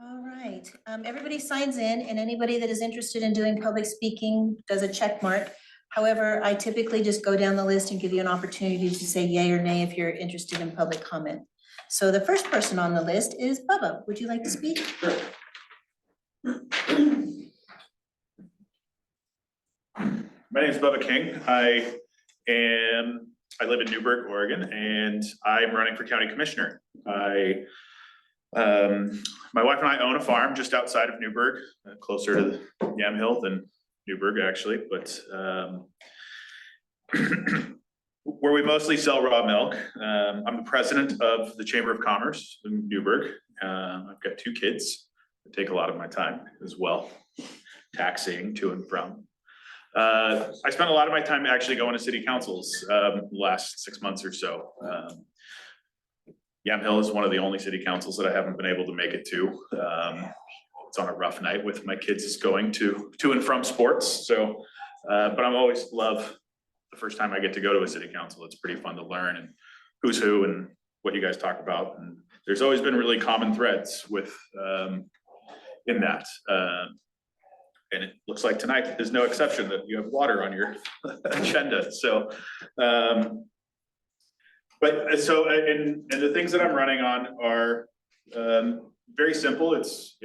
All right, everybody signs in, and anybody that is interested in doing public speaking does a check mark. However, I typically just go down the list and give you an opportunity to say yay or nay if you're interested in public comment. So the first person on the list is Bubba. Would you like to speak? Sure. My name is Bubba King. I live in Newberg, Oregon, and I'm running for county commissioner. My wife and I own a farm just outside of Newberg, closer to Yamhill than Newberg actually, but where we mostly sell raw milk. I'm the president of the Chamber of Commerce in Newberg. I've got 2 kids that take a lot of my time as well, taxiing to and from. I spent a lot of my time actually going to city councils the last 6 months or so. Yamhill is one of the only city councils that I haven't been able to make it to. It's on a rough night with my kids going to and from sports. So, but I'm always love the first time I get to go to a city council. It's pretty fun to learn and who's who and what you guys talk about. And there's always been really common threads with in that. And it looks like tonight is no exception that you have water on your agenda. So, and the things that I'm running on are very simple. It's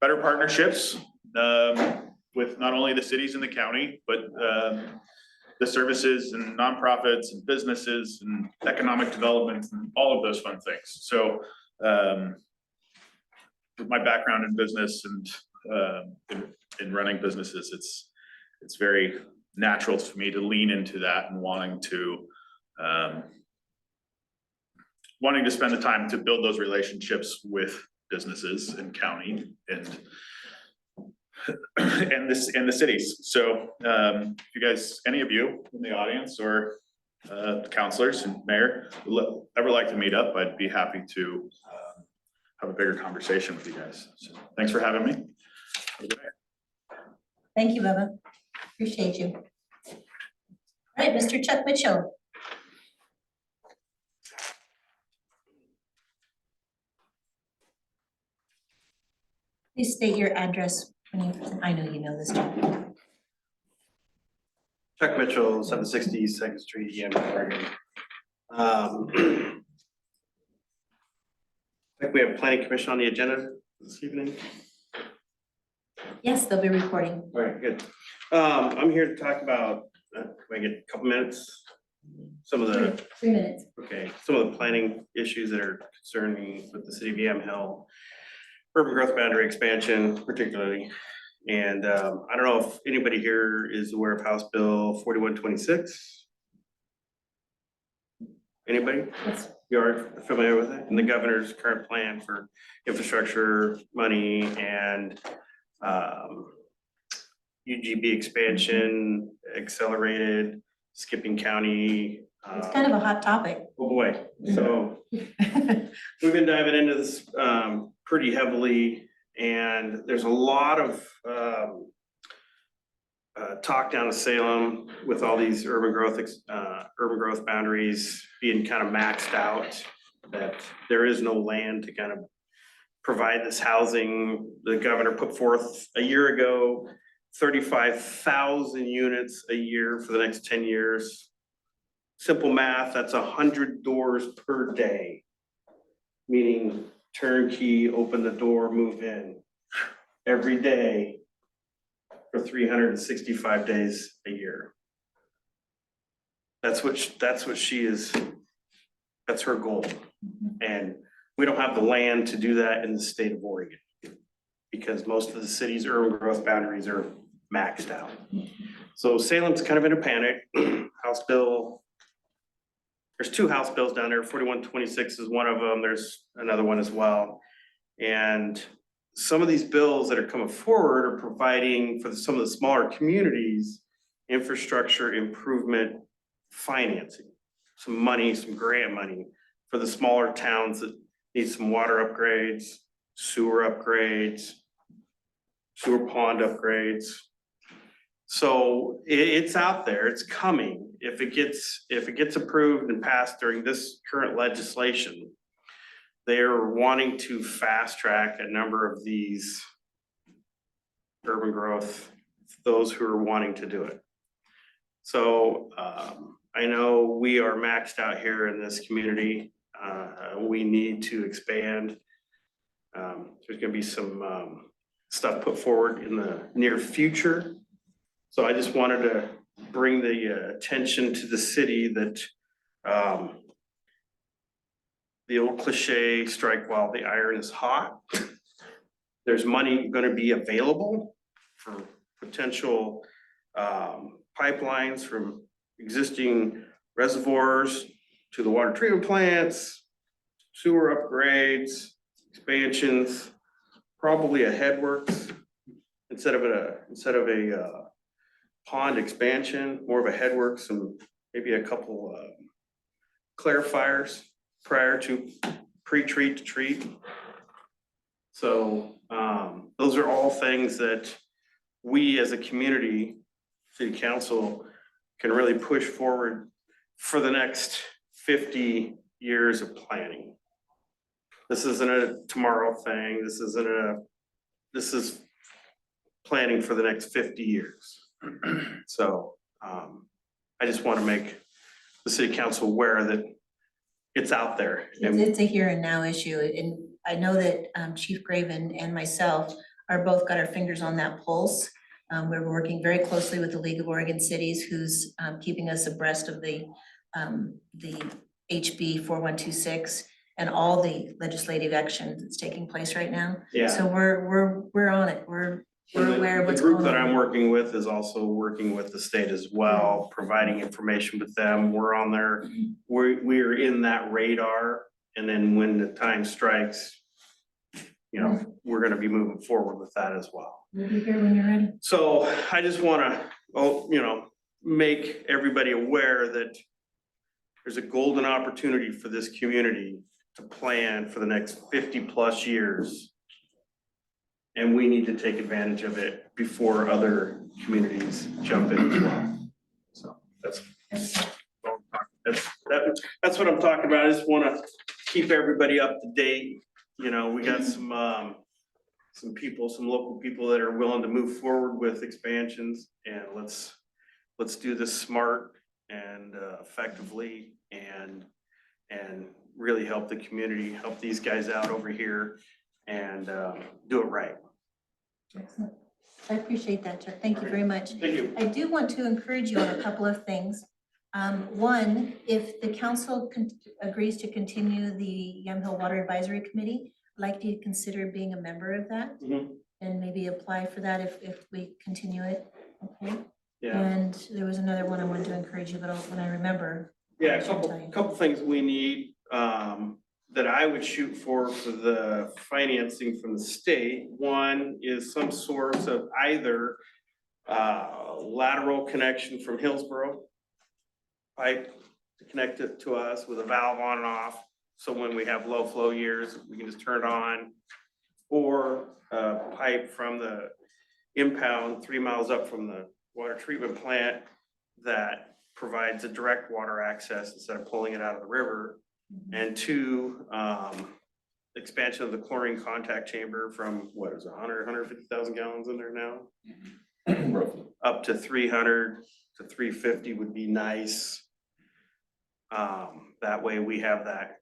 better partnerships with not only the cities in the county, but the services and nonprofits and businesses and economic development and all of those fun things. So with my background in business and in running businesses, it's very natural for me to lean into that and wanting to spend the time to build those relationships with businesses and county and the cities. So if you guys, any of you in the audience or councilors and mayor would ever like to meet up, I'd be happy to have a bigger conversation with you guys. So thanks for having me. Thank you, Bubba. Appreciate you. All right, Mr. Chuck Mitchell. Please state your address. I know you know this, Chuck. Chuck Mitchell, 760 2nd Street, Yamhill, Oregon. I think we have planning commission on the agenda this evening. Yes, they'll be reporting. All right, good. I'm here to talk about, can I get a couple minutes? Some of the 3 minutes. Okay, some of the planning issues that are concerning with the city of Yamhill, urban growth boundary expansion particularly. And I don't know if anybody here is aware of House Bill 4126. Anybody? Yes. You are familiar with it? And the governor's current plan for infrastructure money and UGB expansion, accelerated, Skipping County. It's kind of a hot topic. Oh boy, so we've been diving into this pretty heavily, and there's a lot of talk down to Salem with all these urban growth boundaries being kind of maxed out, that there is no land to kind of provide this housing. The governor put forth a year ago 35,000 units a year for the next 10 years. Simple math, that's 100 doors per day, meaning turnkey, open the door, move in every day for 365 days a year. That's what she is, that's her goal. And we don't have the land to do that in the state of Oregon because most of the city's urban growth boundaries are maxed out. So Salem's kind of in a panic. House Bill, there's 2 House bills down there. 4126 is one of them. There's another one as well. And some of these bills that are coming forward are providing for some of the smaller communities infrastructure improvement financing, some money, some grant money for the smaller towns that need some water upgrades, sewer pond upgrades. So it's out there, it's coming. If it gets approved and passed during this current legislation, they're wanting to fast track a number of these urban growth, those who are wanting to do it. So I know we are maxed out here in this community. We need to expand. There's gonna be some stuff put forward in the near future. So I just wanted to bring the attention to the city that the old cliche, strike while the iron is hot. There's money gonna be available for potential pipelines from existing reservoirs to the water treatment plants, sewer upgrades, expansions, probably a headworks instead of a pond expansion, more of a headworks and maybe a couple clarifiers prior to pre-treat to treat. So those are all things that we as a community, city council, can really push forward for the next 50 years of planning. This isn't a tomorrow thing. This is planning for the next 50 years. So I just want to make the city council aware that it's out there. It's a here and now issue, and I know that Chief Graven and myself are both got our fingers on that pulse. We're working very closely with the League of Oregon Cities, who's keeping us abreast of the HB 4126 and all the legislative action that's taking place right now. Yeah. So we're on it. We're aware of what's The going on. group that I'm working with is also working with the state as well, providing information with them. We're on there. We're in that radar. And then when the time strikes, you know, we're gonna be moving forward with that as well. We'll be here when you're ready. So I just wanna, you know, make everybody aware that there's a golden opportunity for this community to plan for the next 50+ years. And we need to take advantage of it before other communities jump in as well. So that's what I'm talking about. I just wanna keep everybody up to date. You know, we got some people, some local people that are willing to move forward with expansions, and let's do this smart and effectively and really help the community, help these guys out over here and do it right. Excellent. I appreciate that, Chuck. Thank you very much. Thank you. I do want to encourage you on a couple of things. One, if the council agrees to continue the Yamhill Water Advisory Committee, I'd like you to consider being a member of that and maybe apply for that if we continue it. Okay. Yeah, And there was another one I wanted to encourage you, but when I remember. yeah, I should tell you. couple things we need that I would shoot for the financing from the state. One is some source of either lateral connection from Hillsborough pipe to connect it to us with a valve on and off. So when we have low flow years, we can just turn it on. Or a pipe from the impound 3 miles up from the water treatment plant that provides a direct water access instead of pulling it out of the river. And two, expansion of the chlorine contact chamber from, what is it, 150,000 gallons in there now? Roughly. Up to 300 to 350 would be nice. That way we have that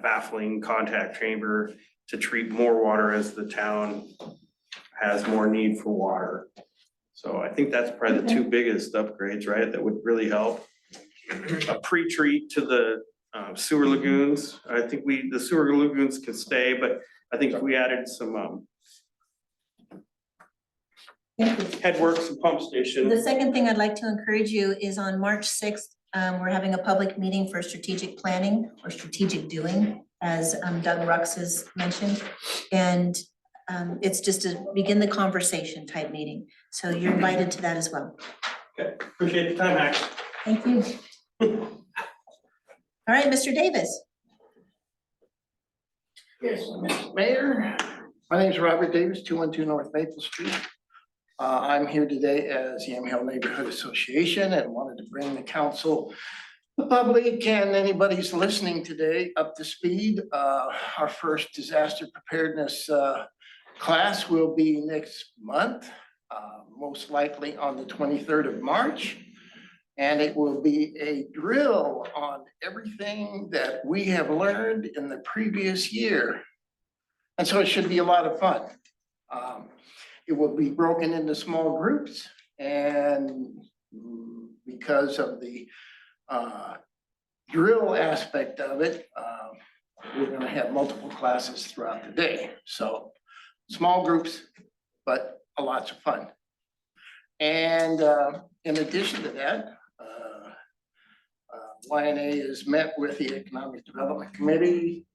baffling contact chamber to treat more water as the town has more need for water. So I think that's probably the two biggest upgrades, right? That would really help. A pre-treat to the sewer lagoons. I think the sewer lagoons can stay, but I think if we added some Thank you. headworks and pump station. The second thing I'd like to encourage you is on March 6th, we're having a public meeting for strategic planning or strategic doing, as Doug Rux has mentioned. And it's just a begin the conversation type meeting. So you're invited to that as well. Okay, appreciate the time, Max. Thank you. All right, Mr. Davis. Yes, Mr. Mayor, my name is Robert Davis, 212 North Maple Street. I'm here today as Yamhill Neighborhood Association and wanted to bring the council The public and anybody's listening today up to speed. Our first disaster preparedness class will be next month, most likely on the 23rd of March. And it will be a drill on everything that we have learned in the previous year. And so it should be a lot of fun. It will be broken into small groups, and because of the drill aspect of it, we're gonna have multiple classes throughout the day. So small groups, but lots of fun. And in addition to that, YNA has met with the Economic Development Committee.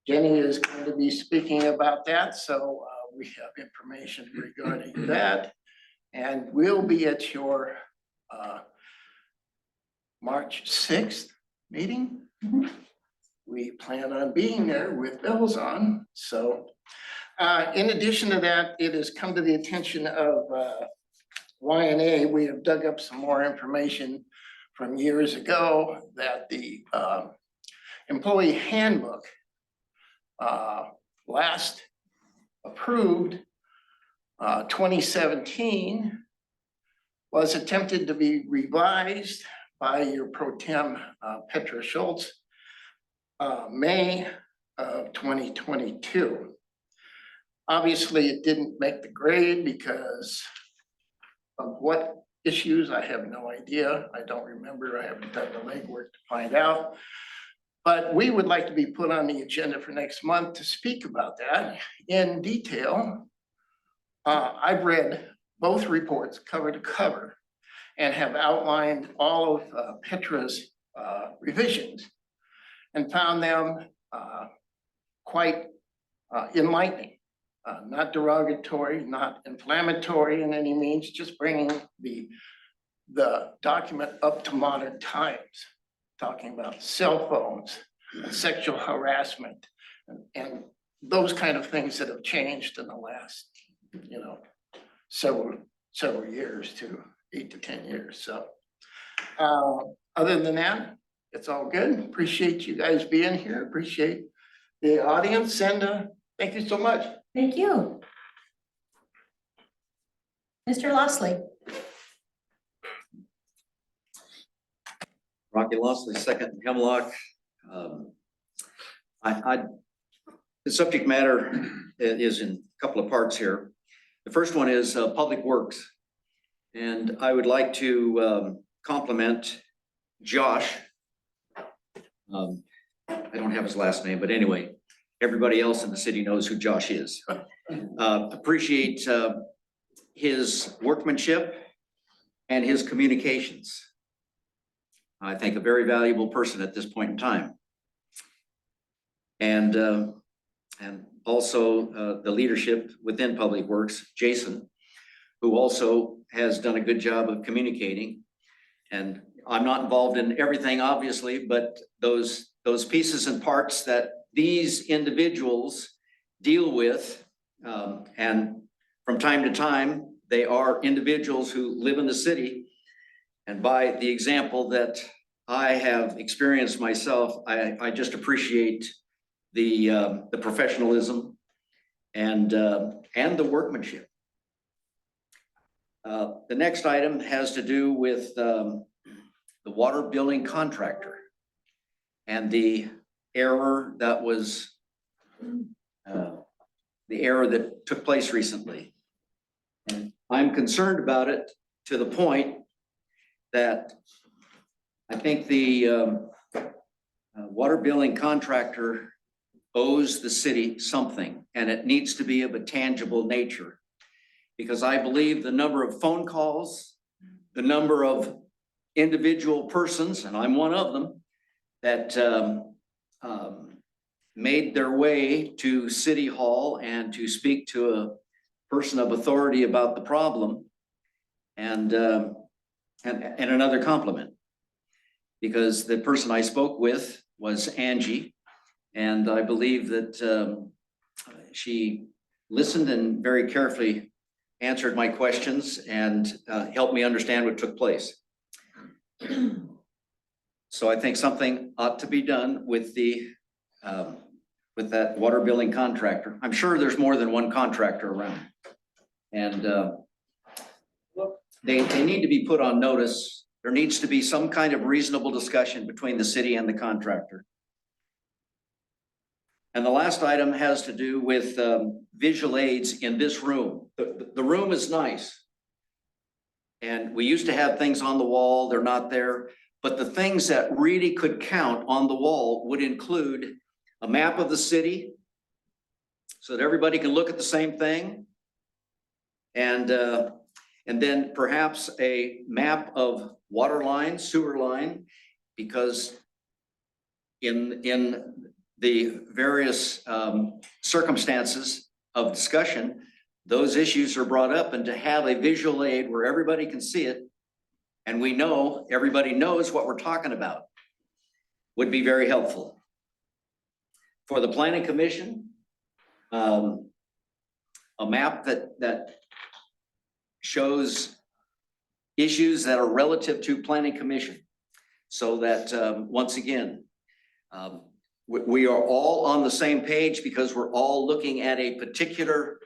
Jenny is going to be speaking about that, so we have information regarding that. And we'll be at your March 6th meeting. We plan on being there with bells on. So in addition to that, it has come to the attention of YNA. We have dug up some more information from years ago that the employee handbook last approved 2017 was attempted to be revised by your pro tem Petra Schultz May of 2022. Obviously, it didn't make the grade because of what issues, I have no idea. I don't remember. I haven't done the legwork to find out. But we would like to be put on the agenda for next month to speak about that in detail. I've read both reports cover to cover and have outlined all of Petra's revisions and found them quite enlightening. Not derogatory, not inflammatory in any means, just bringing the document up to modern times, talking about cell phones, and sexual harassment, and those kind of things that have changed in the last, several years to 8 to 10 years. So other than that, it's all good. Appreciate you guys being here. Appreciate the audience, and thank you so much. Thank you. Mr. Lossley. Rocky Lossley, second in Hemlock. The subject matter is in a couple of parts here. The first one is Public Works. And I would like to compliment Josh. I don't have his last name, but anyway, everybody else in the city knows who Josh is. Appreciate his workmanship and his communications. I think a very valuable person at this point in time. And also the leadership within Public Works, Jason, who also has done a good job of communicating. And I'm not involved in everything, obviously, but those pieces and parts that these individuals deal with, and from time to time, they are individuals who live in the city. And by the example that I have experienced myself, I just appreciate the professionalism and the workmanship. The next item has to do with the water billing contractor and the error that was the error that took place recently. And I'm concerned about it to the point that I think the water billing contractor owes the city something, and it needs to be of a tangible nature. Because I believe the number of phone calls, the number of individual persons, and I'm one of them, that made their way to City Hall and to speak to a person of authority about the problem, and another compliment. Because the person I spoke with was Angie, and I believe that she listened and very carefully answered my questions and helped me understand what took place. So I think something ought to be done with with that water billing contractor. I'm sure there's more than one contractor around. And they need to be put on notice. There needs to be some kind of reasonable discussion between the city and the contractor. And the last item has to do with visual aids in this room. The room is nice. And we used to have things on the wall, they're not there. But the things that really could count on the wall would include a map of the city so that everybody can look at the same thing. And then perhaps a map of water line, sewer line, because in the various circumstances of discussion, those issues are brought up, and to have a visual aid where everybody can see it and we know, everybody knows what we're talking about would be very helpful. For the planning commission, a map that shows issues that are relative to planning commission. So that, once again, we are all on the same page because we're all looking at a particular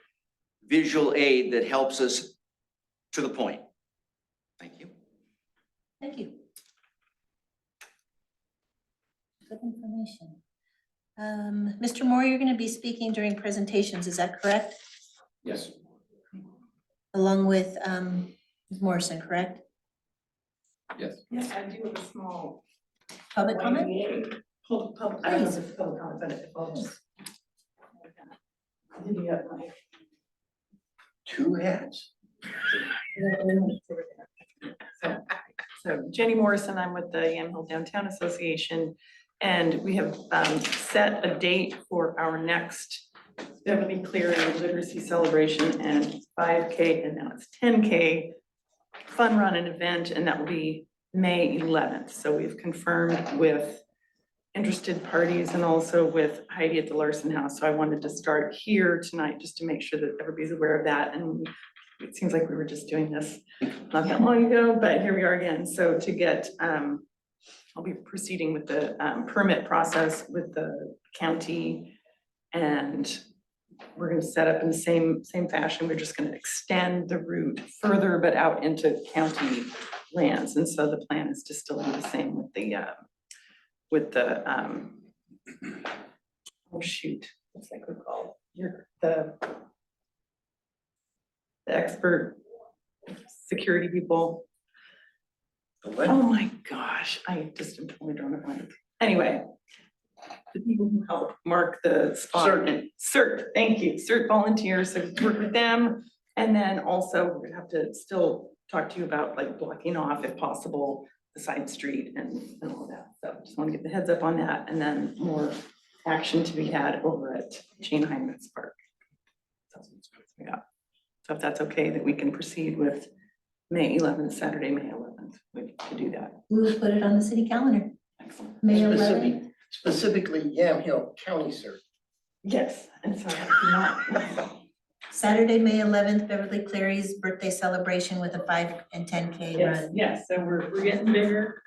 visual aid that helps us to the point. Thank you. Thank you. Good information. Mr. Moore, you're going to be speaking during presentations, is that correct? Yes. Along with Ms. Morrison, correct? Yes. Yes, I do have a small. Public comment? I don't know if it's public comment, but I'll just. Divvy up my. Two hats. So Jenny Morrison, I'm with the Yamhill Downtown Association, and we have set a date for our next Beverly Cleary Literacy Celebration and 5K, and now it's 10K fun run and event, and that will be May 11th. So we've confirmed with interested parties and also with Heidi at the Larson House. So I wanted to start here tonight just to make sure that everybody's aware of that. And it seems like we were just doing this not that long ago, but here we are again. So to get, I'll be proceeding with the permit process with the county, and we're gonna set up in the same fashion. We're just gonna extend the route further, but out into county lands. And so the plan is to still do the same with the oh shoot, what's that group called? The expert security people. Oh my gosh, I just am totally drawing a blank. Anyway, the people who help mark the spot. CERT, thank you, CERT volunteers, so work with them. And then also we're gonna have to still talk to you about like blocking off if possible the side street and all that. So just want to get the heads up on that, and then more action to be had over at Jane Heinrichs Park. So, yeah. So if that's okay, that we can proceed with May 11th, Saturday, May 11th, we can do that. We will put it on the city calendar. Excellent. May 11th. Specifically Yamhill County, sir. Yes, and so not. Saturday, May 11th, Beverly Cleary's birthday celebration with a 5 and 10K Yes, run. yes, so we're getting bigger.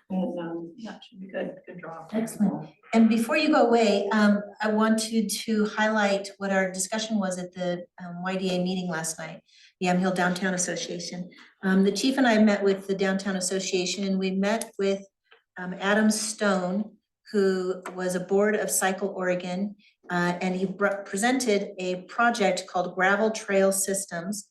And yeah, it should be good draw. Excellent. And before you go away, I wanted to highlight what our discussion was at the YDA meeting last night, the Yamhill Downtown Association. The chief and I met with the Downtown Association, and we met with Adam Stone, who was a board of Cycle Oregon, and he presented a project called Gravel Trail Systems.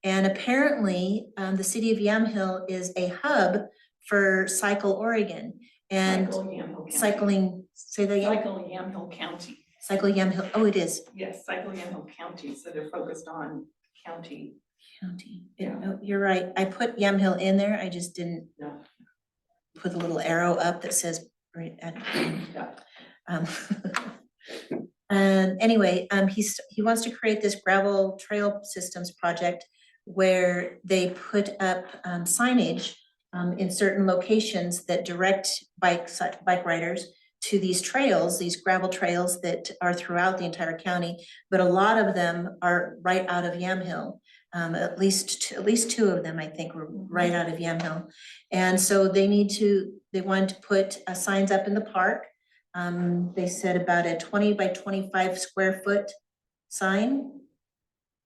And apparently, the city of Yamhill is a hub for Cycle Oregon and Cycle Yamhill County. cycling, say that again? Cycle Yamhill County. Cycle Yamhill, oh, it is. Yes, Cycle Yamhill County, so they're focused on county. County. Yeah. No, you're right. I put Yamhill in there. I just didn't No. put the little arrow up that says right at. Yeah. And anyway, he wants to create this gravel trail systems project where they put up signage in certain locations that direct bike riders to these trails, these gravel trails that are throughout the entire county, but a lot of them are right out of Yamhill. At least two of them, I think, were right out of Yamhill. And so they they wanted to put signs up in the park. They said about a 20 by 25 square foot sign,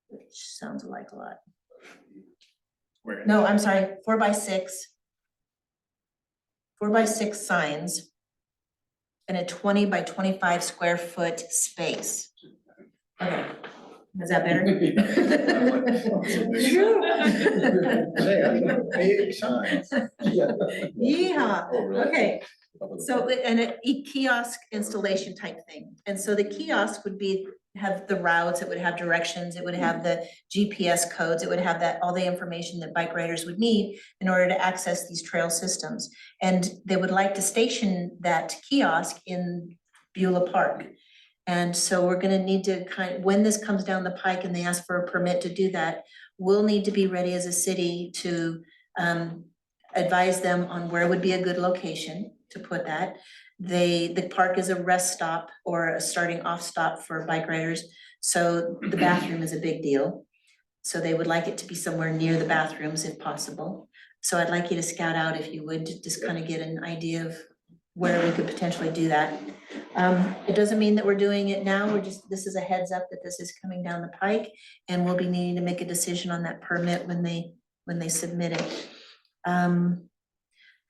which sounds like a lot. Where- No, I'm sorry, 4 by 6. 4 by 6 signs in a 20 by 25 square foot space. Okay, is that better? Big sign. Yeehaw, okay. So, and a kiosk installation type thing. And so the kiosk would be, have the routes, it would have directions, it would have the GPS codes, it would have that, all the information that bike riders would need in order to access these trail systems. And they would like to station that kiosk in Beulah Park. And so we're gonna need to when this comes down the pike and they ask for a permit to do that, we'll need to be ready as a city to advise them on where would be a good location to put that. The park is a rest stop or a starting off stop for bike riders, so the bathroom is a big deal. So they would like it to be somewhere near the bathrooms if possible. So I'd like you to scout out, if you would, to just kind of get an idea of where we could potentially do that. It doesn't mean that we're doing it now, this is a heads up that this is coming down the pike, and we'll be needing to make a decision on that permit when they submit it.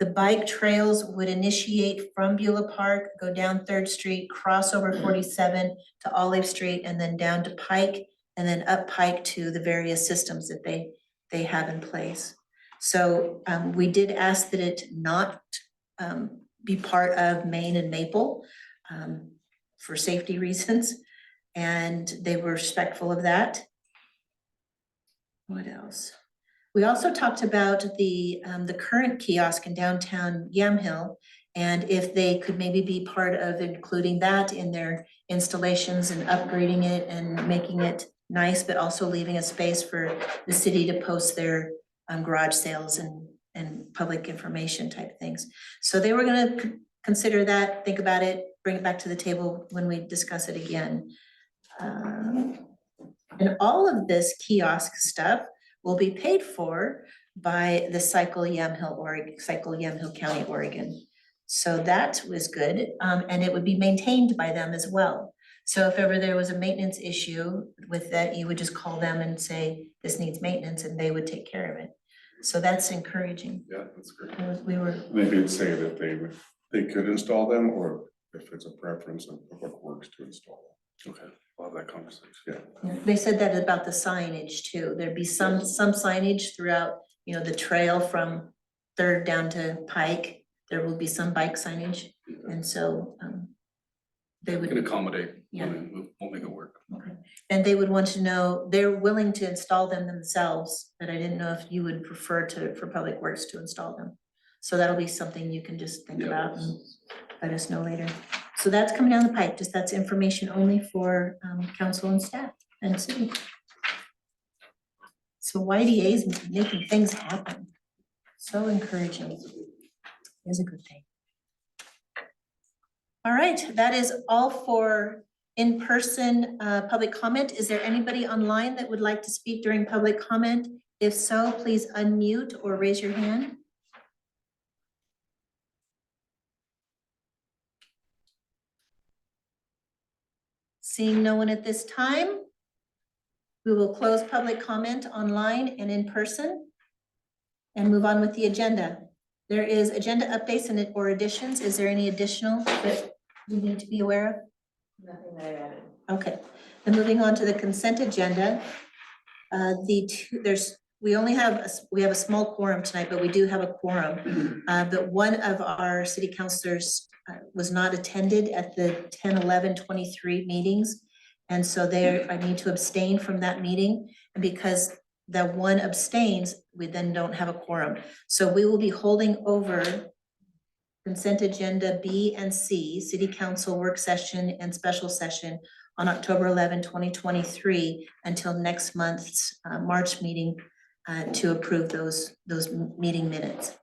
The bike trails would initiate from Beulah Park, go down 3rd Street, cross over 47 to Olive Street, and then down to Pike, and then up Pike to the various systems that they have in place. So we did ask that it not be part of Main and Maple for safety reasons, and they were respectful of that. What else? We also talked about the current kiosk in downtown Yamhill, and if they could maybe be part of including that in their installations and upgrading it and making it nice, but also leaving a space for the city to post their garage sales and public information type things. So they were gonna consider that, think about it, bring it back to the table when we discuss it again. And all of this kiosk stuff will be paid for by the Cycle Yamhill County, Oregon. So that was good, and it would be maintained by them as well. So if ever there was a maintenance issue with that, you would just call them and say, this needs maintenance, and they would take care of it. So that's encouraging. Yeah, that's great. We were, They did say that they could install them, or if it's a preference of Public Works to install them. Okay, we'll have that conversation, yeah. they said that about the signage too. There'd be some signage throughout, the trail from 3rd down to Pike. There will be some bike signage, and so they We can would, accommodate, Yeah. we'll make it work. and they would want to know, they're willing to install them themselves, but I didn't know if you would prefer for Public Works to install them. So that'll be something you can just think Yeah, about that's- and let us know later. So that's coming down the pipe, that's information only for council and staff and city. So YDA is making things happen. So encouraging. Is a good thing. All right, that is all for in-person public comment. Is there anybody online that would like to speak during public comment? If so, please unmute or raise your hand. Seeing no one at this time, we will close public comment online and in person and move on with the agenda. There is agenda updates or additions. Is there any additional that we need to be aware of? Nothing that I added. Okay, then moving on to the consent agenda. We have a small quorum tonight, but we do have a quorum. But one of our city councilors was not attended at the 10/11/23 meetings. And so I need to abstain from that meeting. And because the one abstains, we then don't have a quorum. So we will be holding over consent agenda B and C, city council work session and special session on October 11, 2023, until next month's March meeting to approve those meeting minutes.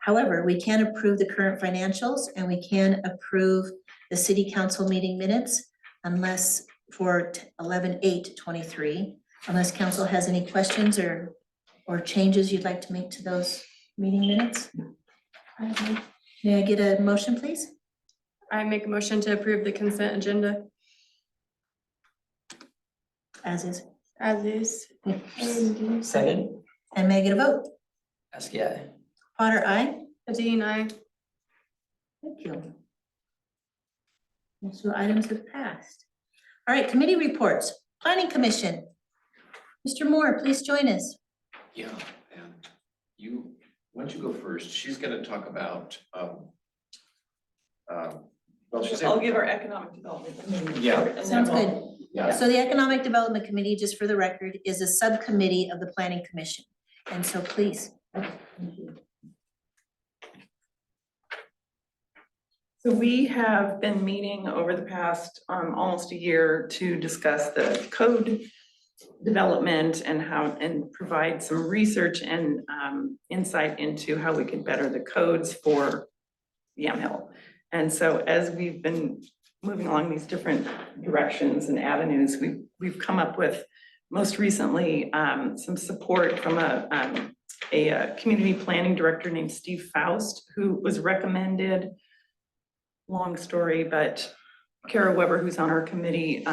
However, we can approve the current financials and we can approve the city council meeting minutes unless for 11/8/23, unless council has any questions or changes you'd like to make to those meeting minutes. May I get a motion, please? I make a motion to approve the consent agenda As is. as is. Second, And may I get a vote? Askia, aye. Potter, aye. Adine, aye. Thank you. Most of the items have passed. All right, committee reports. Planning Commission. Mr. Moore, please join us. Yeah, and you, why don't you go first? She's gonna talk about, well, she's. I'll give our economic development. committee Yeah. report, and then Sounds we'll- good. Yeah. So the Economic Development Committee, just for the record, is a subcommittee of the Planning Commission. And so please. So we have been meeting over the past almost a year to discuss the code development and and provide some research and insight into how we could better the codes for Yamhill. And so as we've been moving along these different directions and avenues, we've come up with most recently some support from a community planning director named Steve Faust, who was recommended. Long story, but Kara Weber, who's on our committee,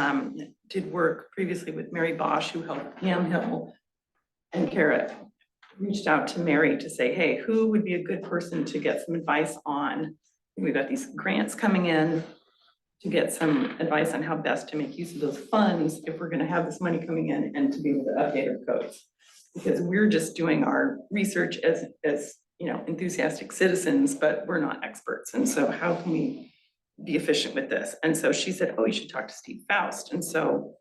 did work previously with Mary Bosch, who helped Yamhill. And Kara reached out to Mary to say, hey, who would be a good person to get some advice on? We've got these grants coming in to get some advice on how best to make use of those funds if we're gonna have this money coming in and to be able to update our codes. Because we're just doing our research as you know, enthusiastic citizens, but we're not experts. And so how can we be efficient with this? And so she said, oh, you should talk to Steve Faust. And so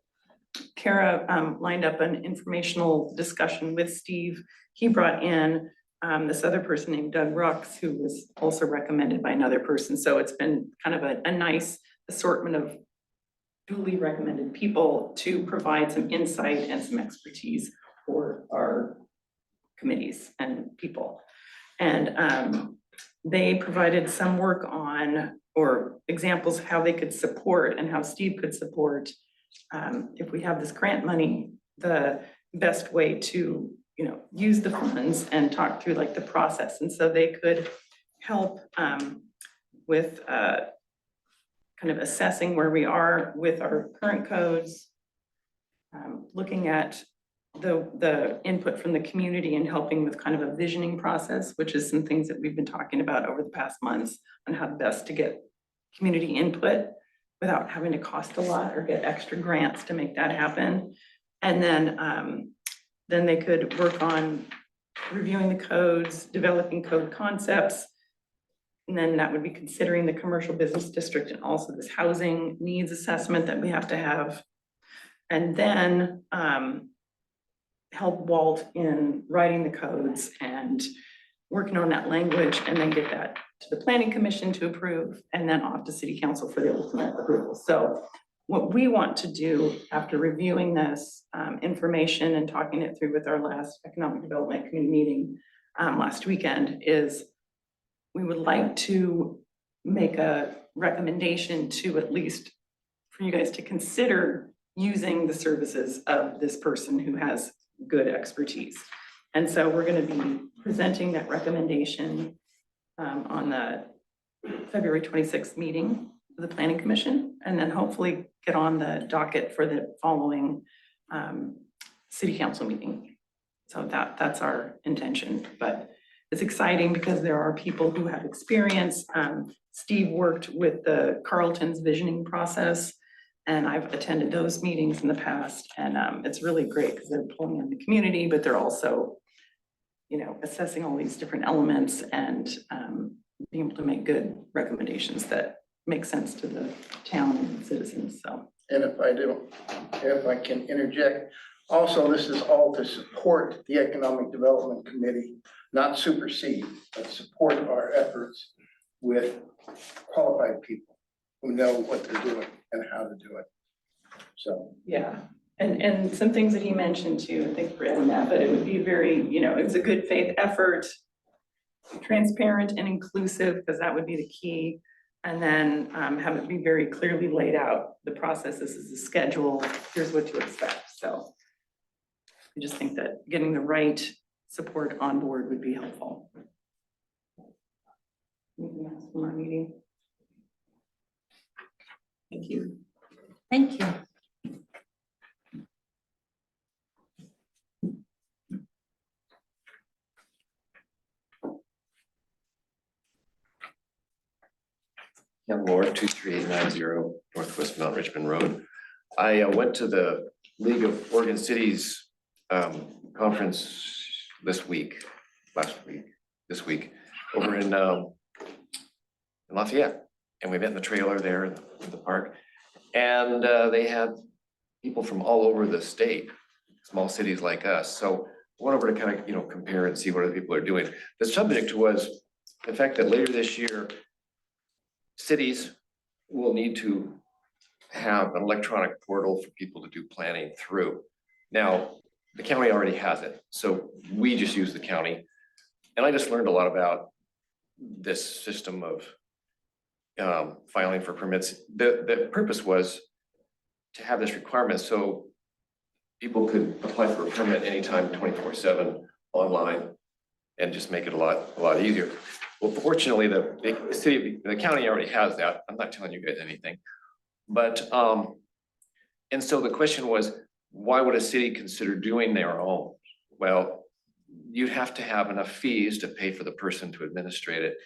Kara lined up an informational discussion with Steve. He brought in this other person named Doug Rux, who was also recommended by another person. So it's been kind of a nice assortment of duly recommended people to provide some insight and some expertise for our committees and people. And they provided some work on, or examples of how they could support and how Steve could support, if we have this grant money, the best way to, you know, use the funds and talk through like the process. And so they could help with kind of assessing where we are with our current codes, looking at the input from the community and helping with kind of a visioning process, which is some things that we've been talking about over the past months on how best to get community input without having to cost a lot or get extra grants to make that happen. And then they could work on reviewing the codes, developing code concepts. And then that would be considering the commercial business district and also this housing needs assessment that we have to have. And then help Walt in writing the codes and working on that language, and then get that to the planning commission to approve, and then off to city council for the ultimate approval. So what we want to do after reviewing this information and talking it through with our last economic development committee meeting last weekend is we would like to make a recommendation to at least for you guys to consider using the services of this person who has good expertise. And so we're going to be presenting that recommendation on the February 26th meeting of the Planning Commission, and then hopefully get on the docket for the following city council meeting. So that's our intention, but it's exciting because there are people who have experience. Steve worked with the Carlton's visioning process, and I've attended those meetings in the past, and it's really great because they're pulling in the community, but they're also, you know, assessing all these different elements and being able to make good recommendations that make sense to the town and citizens, so. And if I can interject, also, this is all to support the Economic Development Committee, not supersede, but support our efforts with qualified people who know what they're doing and how to do it. So. Yeah, and some things that he mentioned too, I think Brett and that, but it would be very, you know, it's a good faith effort, transparent and inclusive, because that would be the key. And then have it be very clearly laid out, the process, this is the schedule, here's what to expect. So I just think that getting the right support on board would be helpful. Anything else from our meeting? Thank you. Thank you. Ken Lord, 23890 Northwest Mount Richmond Road. I went to the League of Oregon Cities conference this week, this week, over in Lafayette. And we met in the trailer there in the park. And they had people from all over the state, small cities like us. So I went over to kind of, compare and see what other people are doing. The subject was the fact that later this year, cities will need to have an electronic portal for people to do planning through. Now, the county already has it, so we just use the county. And I just learned a lot about this system of filing for permits. The purpose was to have this requirement so people could apply for a permit anytime 24/7 online and just make it a lot easier. Well, fortunately, the county already has that. I'm not telling you guys anything. But, and so the question was, why would a city consider doing their own? Well, you'd have to have enough fees to pay for the person to administrate it.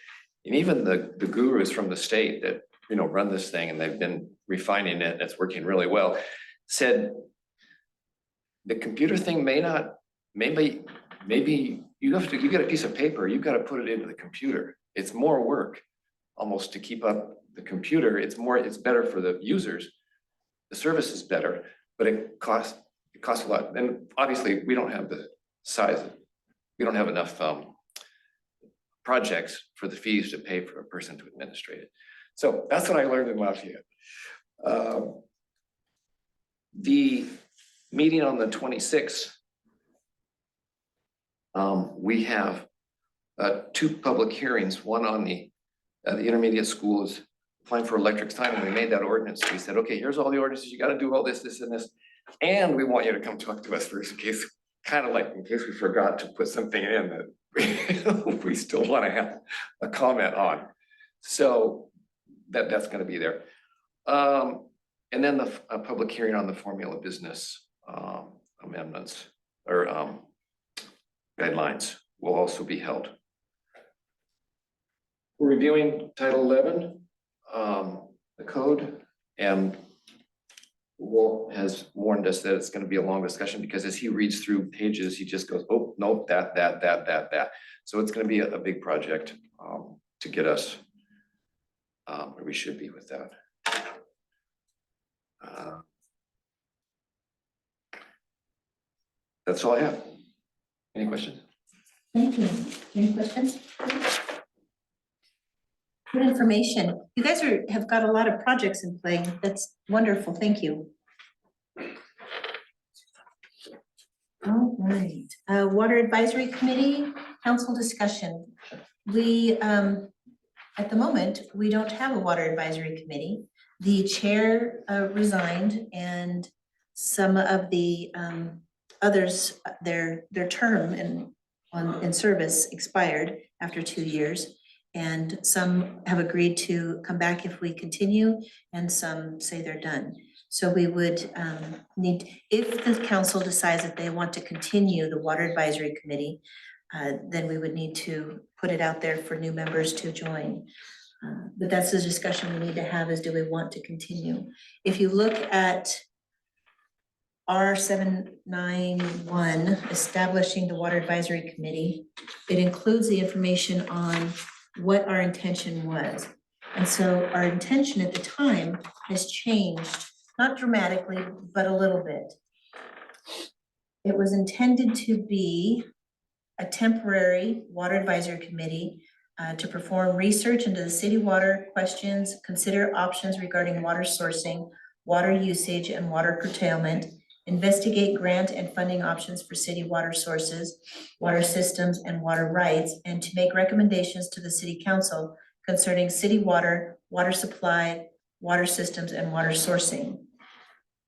And even the gurus from the state that, run this thing, and they've been refining it, and it's working really well, said the computer thing maybe you get a piece of paper, you've got to put it into the computer. It's more work almost to keep up the computer. It's better for the users. The service is better, but it costs a lot. And obviously we don't have the size. We don't have enough projects for the fees to pay for a person to administrate it. So that's what I learned in Lafayette. The meeting on the 26th, we have two public hearings, one on the intermediate schools applying for electric sign, and we made that ordinance. We said, okay, here's all the ordinances, you gotta do all this, this, and this. And we want you to come talk to us first in case we forgot to put something in that we still wanna have a comment on. So that's gonna be there. And then the public hearing on the formula business amendments or guidelines will also be held. We're reviewing Title 11, the code, and Walt has warned us that it's going to be a long discussion because as he reads through pages, he just goes, oh, nope, that. So it's going to be a big project to get us where we should be with that. That's all I have. Any questions? Thank you. Any questions? Good information. You guys have got a lot of projects in play. That's wonderful. Thank you. All right, Water Advisory Committee, council discussion. We, at the moment, we don't have a Water Advisory Committee. The chair resigned and some of the others, their term in service expired after 2 years. And some have agreed to come back if we continue, and some say they're done. So we would need, if the council decides that they want to continue the Water Advisory Committee, then we would need to put it out there for new members to join. But that's the discussion we need to have, is do we want to continue? If you look at R791, establishing the Water Advisory Committee, it includes the information on what our intention was. And so our intention at the time has changed, not dramatically, but a little bit. It was intended to be a temporary Water Advisory Committee to perform research into the city water questions, consider options regarding water sourcing, water usage, and water curtailment, investigate grant and funding options for city water sources, water systems, and water rights, and to make recommendations to the city council concerning city water, water supply, water systems, and water sourcing.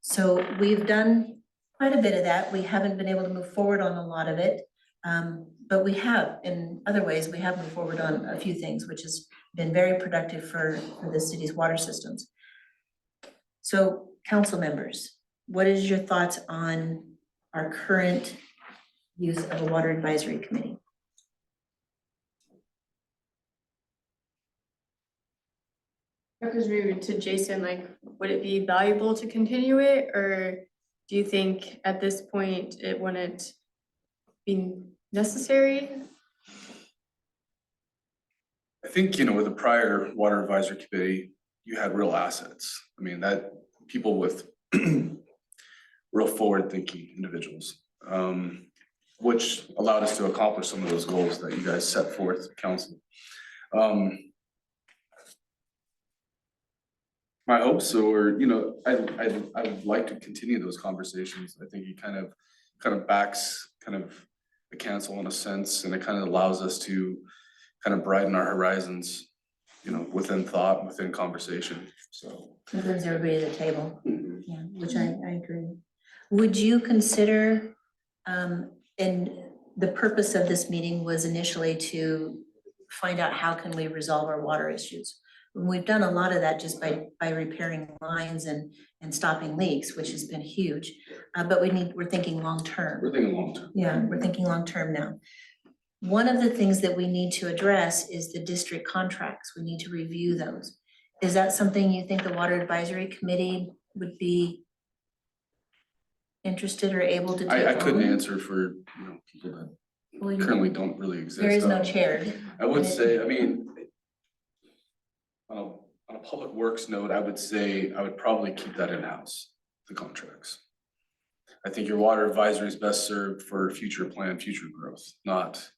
So we've done quite a bit of that. We haven't been able to move forward on a lot of it, but we have, in other ways, we have moved forward on a few things, which is been very productive for the city's water systems. So, council members, what is your thoughts on our current use of a water advisory committee? Because maybe to Jason, like, would it be valuable to continue it, or do you think at this point it wouldn't be necessary? I think, with the prior water advisory committee, you had real assets. I mean, that people with real forward-thinking individuals, which allowed us to accomplish some of those goals that you guys set forth, council. My hopes are, I'd like to continue those conversations. I think it kind of backs the council in a sense, and it kind of allows us to kind of brighten our horizons, within thought, within conversation, so. It brings everybody to the table, Mhm. yeah, which I agree. Would you consider, and the purpose of this meeting was initially to find out how can we resolve our water issues? And we've done a lot of that just by repairing lines and stopping leaks, which has been huge. But we're thinking long-term. We're thinking long term. Yeah, we're thinking long-term now. One of the things that we need to address is the district contracts. We need to review those. Is that something you think the Water Advisory Committee would be interested or able to take on? I couldn't answer for, people that Well, currently don't really exist. there is no chair. I would say, on a public works note, I would say I would probably keep that in-house, the contracts. I think your water advisory is best served for future plan, future growth, not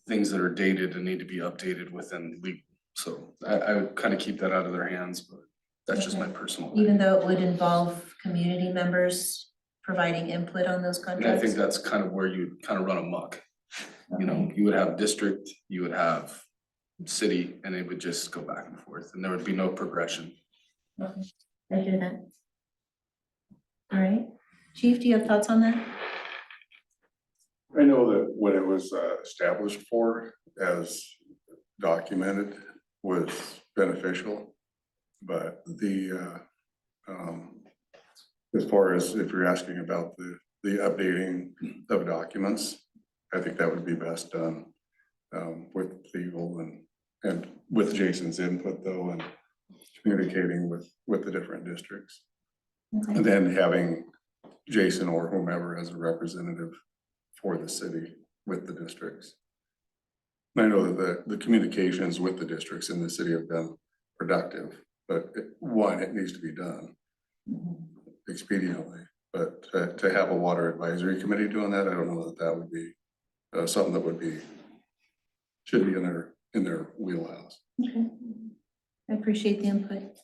things that are dated and need to be updated within legal. So I would kind of keep that out of their hands, but that's just my personal opinion. Even though it would involve community members providing input on those And I contracts? think that's kind of where you kind of run amok. You would have district, you would have city, and it would just go back and forth, and there would be no progression. Okay, I hear that. All right, Chief, do you have thoughts on that? I know that what it was established for, as documented, was beneficial. But as far as if you're asking about the updating of documents, I think that would be best done with legal and with Jason's input though, and communicating with the different districts. Okay. And then having Jason or whomever as a representative for the city with the districts. And I know that the communications with the districts in the city have been productive, but it needs to be done expediently. But to have a water advisory committee doing that, I don't know that would be something that should be in their wheelhouse. Okay, I appreciate the input.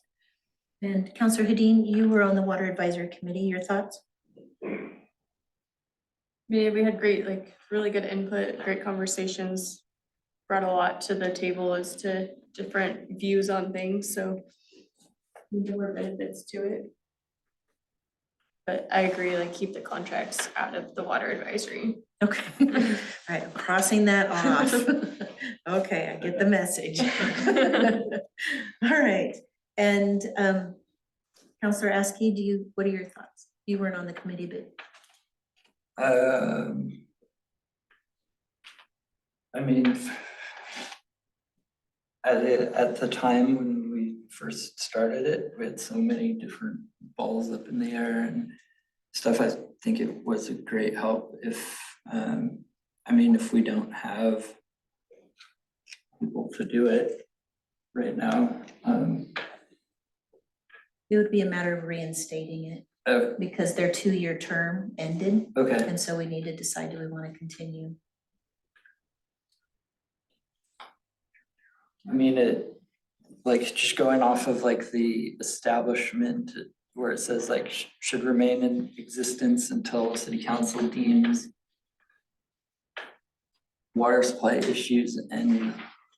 And Councillor Hadeen, you were on the Water Advisory Committee, your thoughts? Yeah, we had great, really good input, great conversations, brought a lot to the table as to different views on things, so there were benefits to it. But I agree, keep the contracts out of the water advisory. Okay, all right, I'm crossing that off. Okay, I get the message. All right, and Councillor Askey, what are your thoughts? You weren't on the committee, but. At the time when we first started it, we had so many different balls up in the air and stuff. I think it was a great help if we don't have people to do it right now. It would be a matter of reinstating it because their 2-year term ended. Okay. And so we need to decide, do we want to continue? Just going off of the establishment where it says should remain in existence until city council deems water supply issues and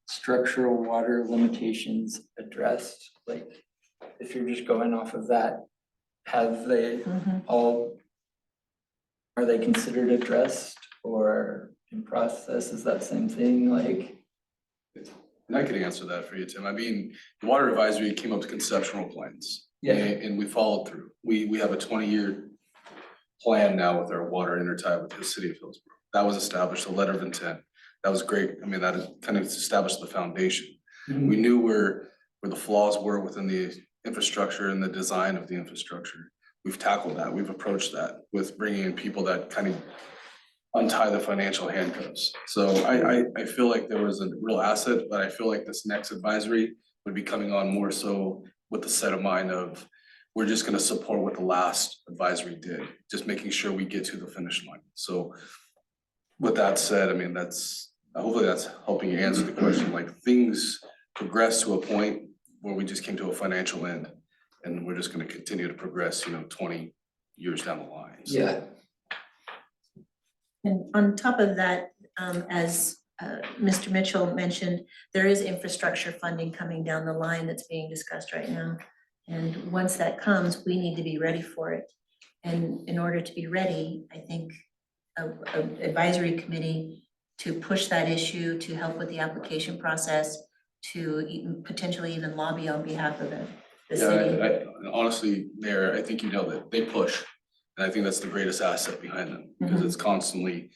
structural water limitations addressed. If you're just going off of that, have they are they considered addressed or in process? Is that same thing? And I could answer that for you, Tim. I mean, the water advisory came up with conceptual plans. Yeah. And we followed through. We have a 20-year plan now with our water intertie with the city of Hillsborough. That was established, a letter of intent. That was great. I mean, that is kind of established the foundation. Mhm. We knew where the flaws were within the infrastructure and the design of the infrastructure. We've tackled that. We've approached that with bringing in people that kind of untie the financial handcuffs. So I feel like there was a real asset, but I feel like this next advisory would be coming on more so with the set of mind of, we're just gonna support what the last advisory did, just making sure we get to the finish line. So with that said, I mean, hopefully that's helping you answer the question, like things progress to a point where we just came to a financial end. And we're just gonna continue to progress, 20 years down the line. So, Yeah, And on top of that, as Mr. Mitchell mentioned, there is infrastructure funding coming down the line that's being discussed right now. And once that comes, we need to be ready for it. And in order to be ready, I think a advisory committee to push that issue, to help with the application process, to potentially even lobby on behalf of the yeah, city. I honestly, Mayor, I think you know that they push. And I think that's the greatest asset behind them, because it's constantly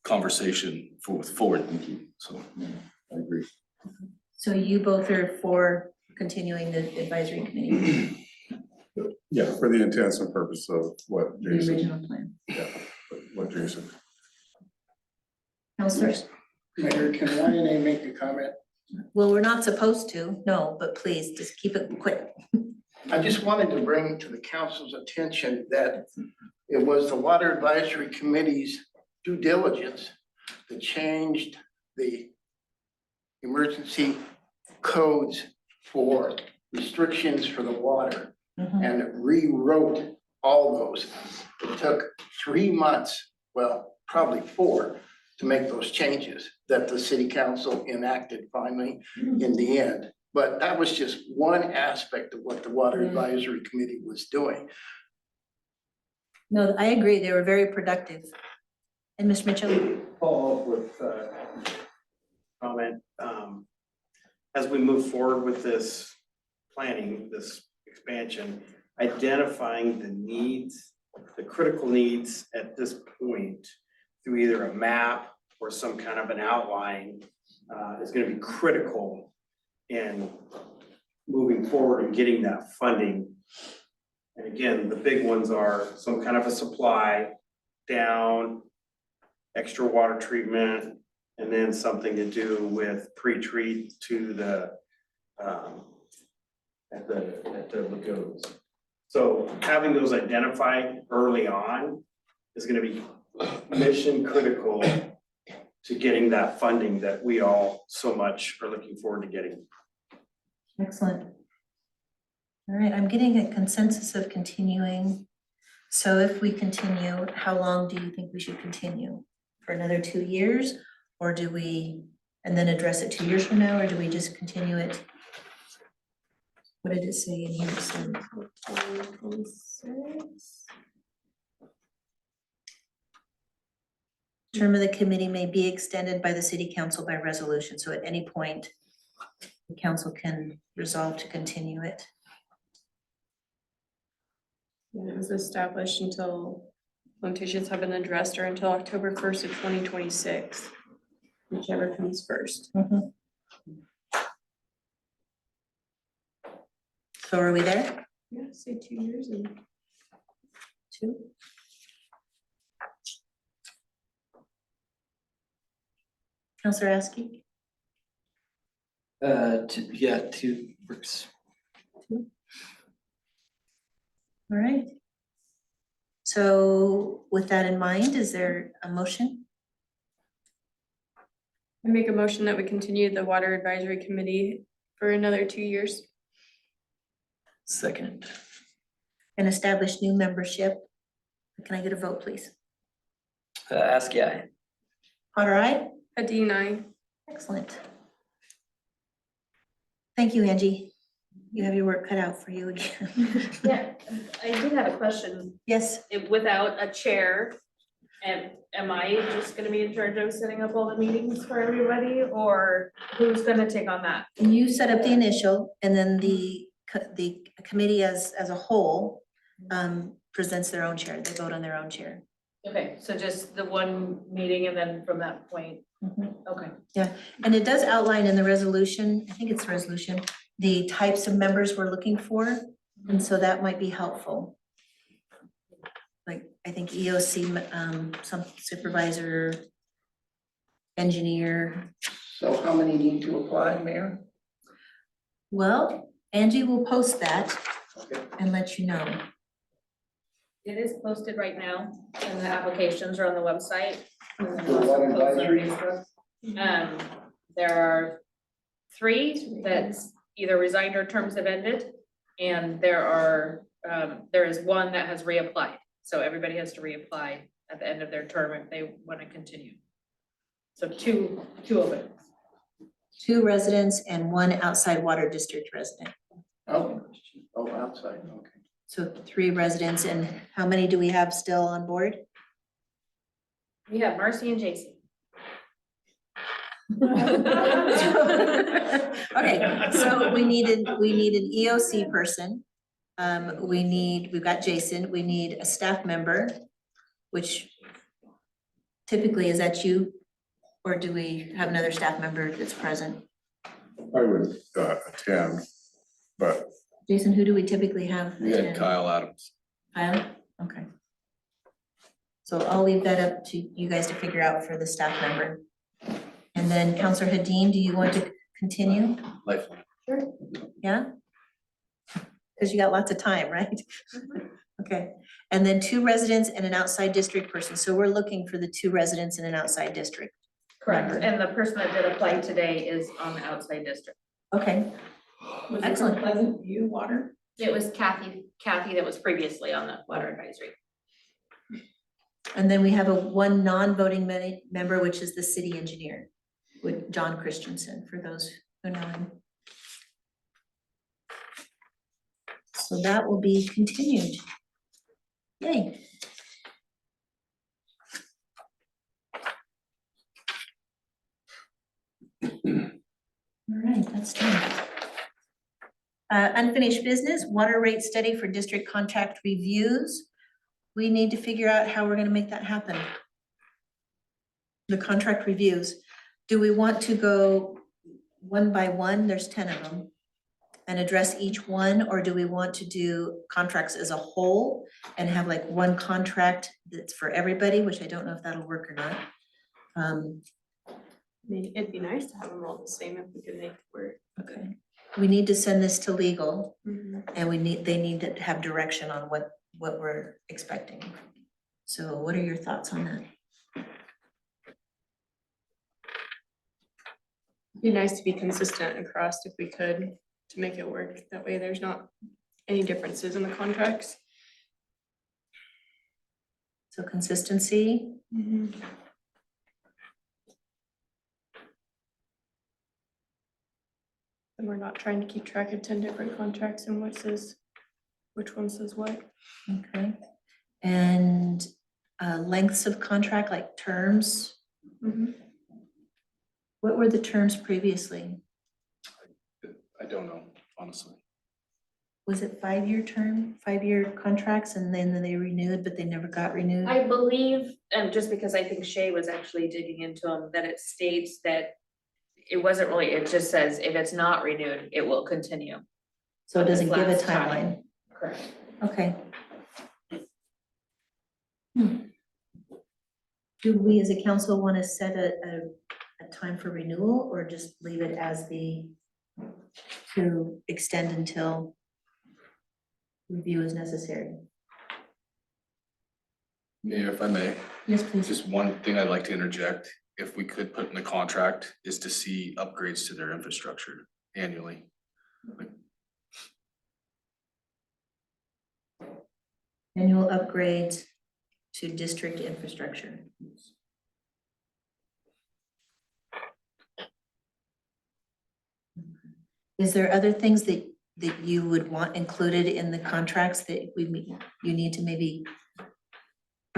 conversation forward thinking, so I agree. So you both are for continuing the advisory committee, Yeah, for the intents and purpose of what the Jason, original plan. what Jason. Counselors? Mayor, can YNA make a comment? Well, we're not supposed to, no, but please, just keep it quick. I just wanted to bring to the council's attention that it was the Water Advisory Committee's due diligence that changed the emergency codes for restrictions for the water and rewrote all those. It took 3 months, well, probably 4, to make those changes that the city council enacted finally in the end. But that was just one aspect of what the Water Advisory Committee was doing. No, I agree, they were very productive. And Mr. Mitchell? Follow up with comment, as we move forward with this planning, this expansion, identifying the needs, the critical needs at this point through either a map or some kind of an outline is gonna be critical in moving forward and getting that funding. And again, the big ones are some kind of a supply down, extra water treatment, and then something to do with pre-treat to the at the lagoons. So having those identified early on is gonna be mission critical to getting that funding that we all so much are looking forward to getting. Excellent. All right, I'm getting a consensus of continuing. So if we continue, how long do you think we should continue? For another 2 years? Or do we, and then address it 2 years from now, or do we just continue it? What did it say in here? So, 2026. term of the committee may be extended by the city council by resolution, so at any point, the council can resolve to continue it. And it was established until limitations have been addressed or until October 1st of 2026, whichever comes first. So are we there? Yeah, say 2 years and 2? Counselor Askey? Yeah, 2 works. All right. So with that in mind, is there a motion? I make a motion that we continue the Water Advisory Committee for another 2 years. Second. And establish new membership? Can I get a vote, please? Ask, yeah. Potter, aye? A D9. Excellent. Thank you, Angie. You have your work cut out for you again. Yeah, I did have a question. Yes, Without a chair, And am I just gonna be in charge of setting up all the meetings for everybody, or who's gonna take on that? You set up the initial, and then the committee as a whole presents their own chair, they vote on their own chair. Okay, so just the one meeting and then from that point, okay. And it does outline in the resolution, I think it's the resolution, the types of members we're looking for, and so that might be helpful. Like, I think EOC, some supervisor, engineer. So how many need to apply, Mayor? Well, Angie will post that Okay. and let you know. It is posted right now, and the applications are on the website. And then For also what posted on advisory? Facebook. There are 3 that's either resigned or terms have ended, and there is 1 that has reapplied. So everybody has to reapply at the end of their term if they want to continue. So two openings. 2 residents and 1 outside water district resident. Oh, outside, okay. So 3 residents, and how many do we have still on board? We have Marcy and Jason. Okay, so we need an EOC person. We've got Jason, we need a staff member, which typically is that you? Or do we have another staff member that's present? I would attend, but Jason, who do we typically have? We had attend? Kyle Adams. Kyle? Okay. So I'll leave that up to you guys to figure out for the staff member. And then Counselor Hadeen, do you want to continue? Lifeline. Yeah? Because you got lots of time, right? Okay, and then 2 residents and an outside district person. So we're looking for the 2 residents in an outside district. Correct, and the person that did apply today is on the outside district. Okay, Was it Excellent. from Pleasant View Water? It was Kathy that was previously on the water advisory. and then we have 1 non-voting member, which is the city engineer, with John Christensen, for those who know him. So that will be continued. Yay. All right, that's done. Unfinished business, water rate study for district contract reviews. We need to figure out how we're gonna make that happen. The contract reviews. Do we want to go one by one? There's 10 of them. And address each one, or do we want to do contracts as a whole and have like one contract that's for everybody, which I don't know if that'll work or not. I mean, it'd be nice to have them all the same if we could make it work. Okay, we need to send this to legal and they need to have direction on what we're expecting. So what are your thoughts on that? Be nice to be consistent across if we could, to make it work. That way there's not any differences in the contracts. So consistency, And we're not trying to keep track of 10 different contracts and which one says what. okay. And lengths of contract, like terms. What were the terms previously? I don't know, honestly. Was it 5-year term, 5-year contracts, and then they renewed, but they never got renewed? I believe, just because I think Shay was actually digging into them, that it states that it wasn't really, it just says if it's not renewed, it will continue. So it doesn't give a Last time. timeline. Correct. Okay. Do we as a council want to set a time for renewal, or just leave it as to extend until review is necessary? Mayor, if I may, Yes, please. just one thing I'd like to interject, if we could put in the contract, is to see upgrades to their infrastructure annually. Annual upgrades to district infrastructure. Is there other things that you would want included in the contracts that you need to maybe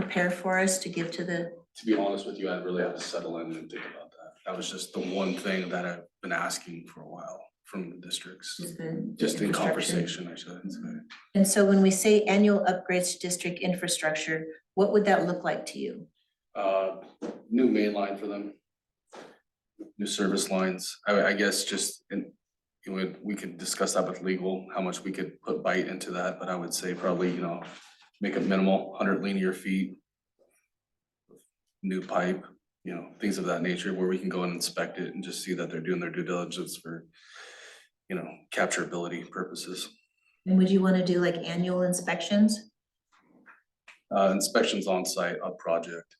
prepare for us to give to the, To be honest with you, I'd really have to settle in and think about that. That was just the one thing that I've been asking for a while from the districts, is the just in infrastructure? conversation, I should say. And so when we say annual upgrades to district infrastructure, what would that look like to you? New main line for them. New service lines, I guess just we could discuss that with legal, how much we could put bite into that, but I would say probably, make it minimal, 100 linear feet. New pipe, things of that nature where we can go and inspect it and just see that they're doing their due diligence for, capturability purposes. And would you want to do like annual inspections? Inspections on site, on project.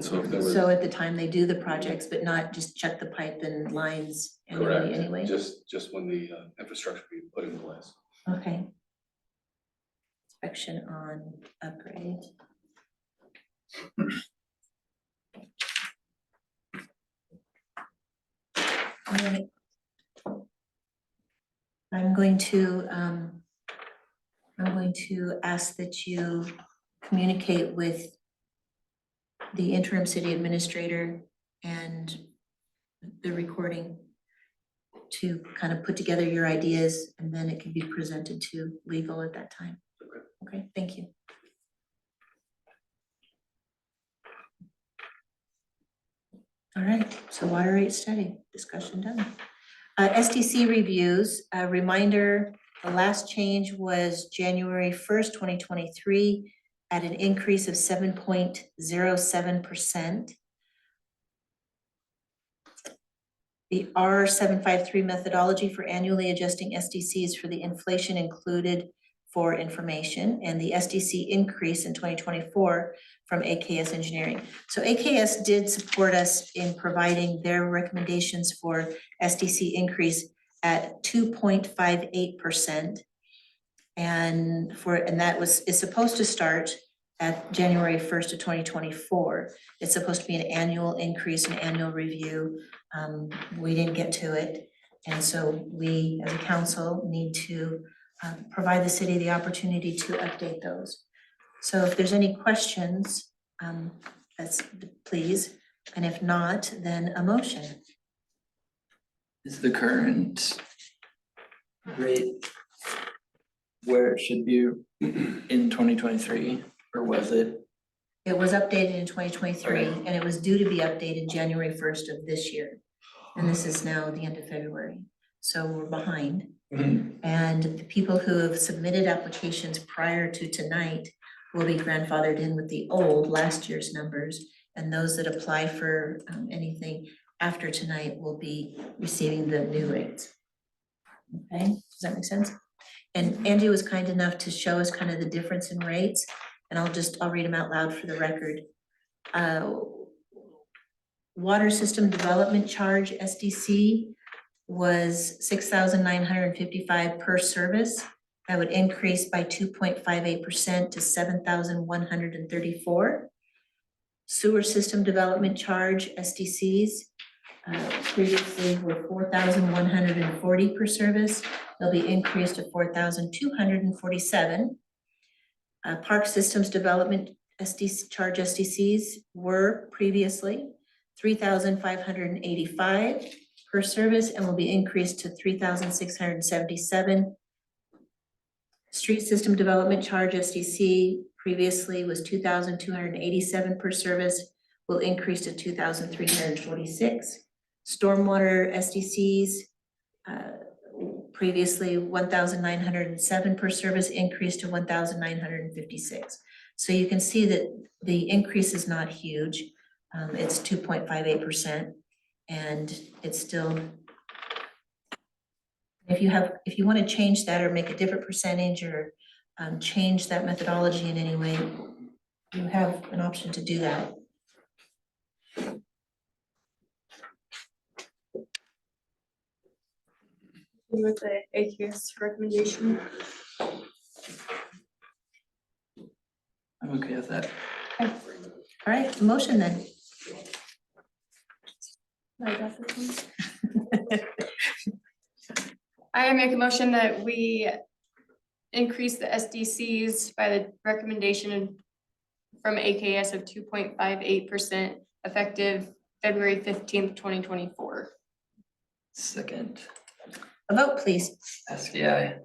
So if there was. So at the time they do the projects, but not just check the pipe and lines annually Correct, anyway? just when the infrastructure be put in place. Okay. Inspection on upgrade. All right. I'm going to ask that you communicate with the interim city administrator and the recording to kind of put together your ideas, and then it can be presented to legal at that time. Okay, thank you. All right, so water rate study, discussion done. SDC reviews, a reminder, the last change was January 1st, 2023, at an increase of 7.07%. The R753 methodology for annually adjusting SDCs for the inflation included for information, and the SDC increase in 2024 from AKS Engineering. So AKS did support us in providing their recommendations for SDC increase at 2.58%. And that is supposed to start at January 1st of 2024. It's supposed to be an annual increase, an annual review. We didn't get to it. And so we, as a council, need to provide the city the opportunity to update those. So if there's any questions, please, and if not, then a motion. Is the current rate where it should be in 2023, or was it? It was updated in 2023, Okay. and it was due to be updated January 1st of this year. And this is now the end of February, so we're behind. And the people who have submitted applications prior to tonight will be grandfathered in with the old last year's numbers. And those that apply for anything after tonight will be receiving the new rates. Okay, does that make sense? And Angie was kind enough to show us kind of the difference in rates, and I'll read them out loud for the record. Water system development charge, SDC, was $6,955 per service. That would increase by 2.58% to $7,134. Sewer system development charge, SDCs, previously were $4,140 per service. They'll be increased to $4,247. Park systems development charge SDCs were previously $3,585 per service and will be increased to $3,677. Street system development charge SDC previously was $2,287 per service, will increase to $2,346. Stormwater SDCs, previously $1,907 per service, increased to $1,956. So you can see that the increase is not huge. It's 2.58%, and it's still. If you want to change that or make a different percentage or change that methodology in any way, you have an option to do that. With the AKS recommendation. I'm okay with that. All right, motion then. I got this one. I make a motion that we increase the SDCs by the recommendation from AKS of 2.58% effective February 15th, 2024. Second, A vote, please. Askey, I.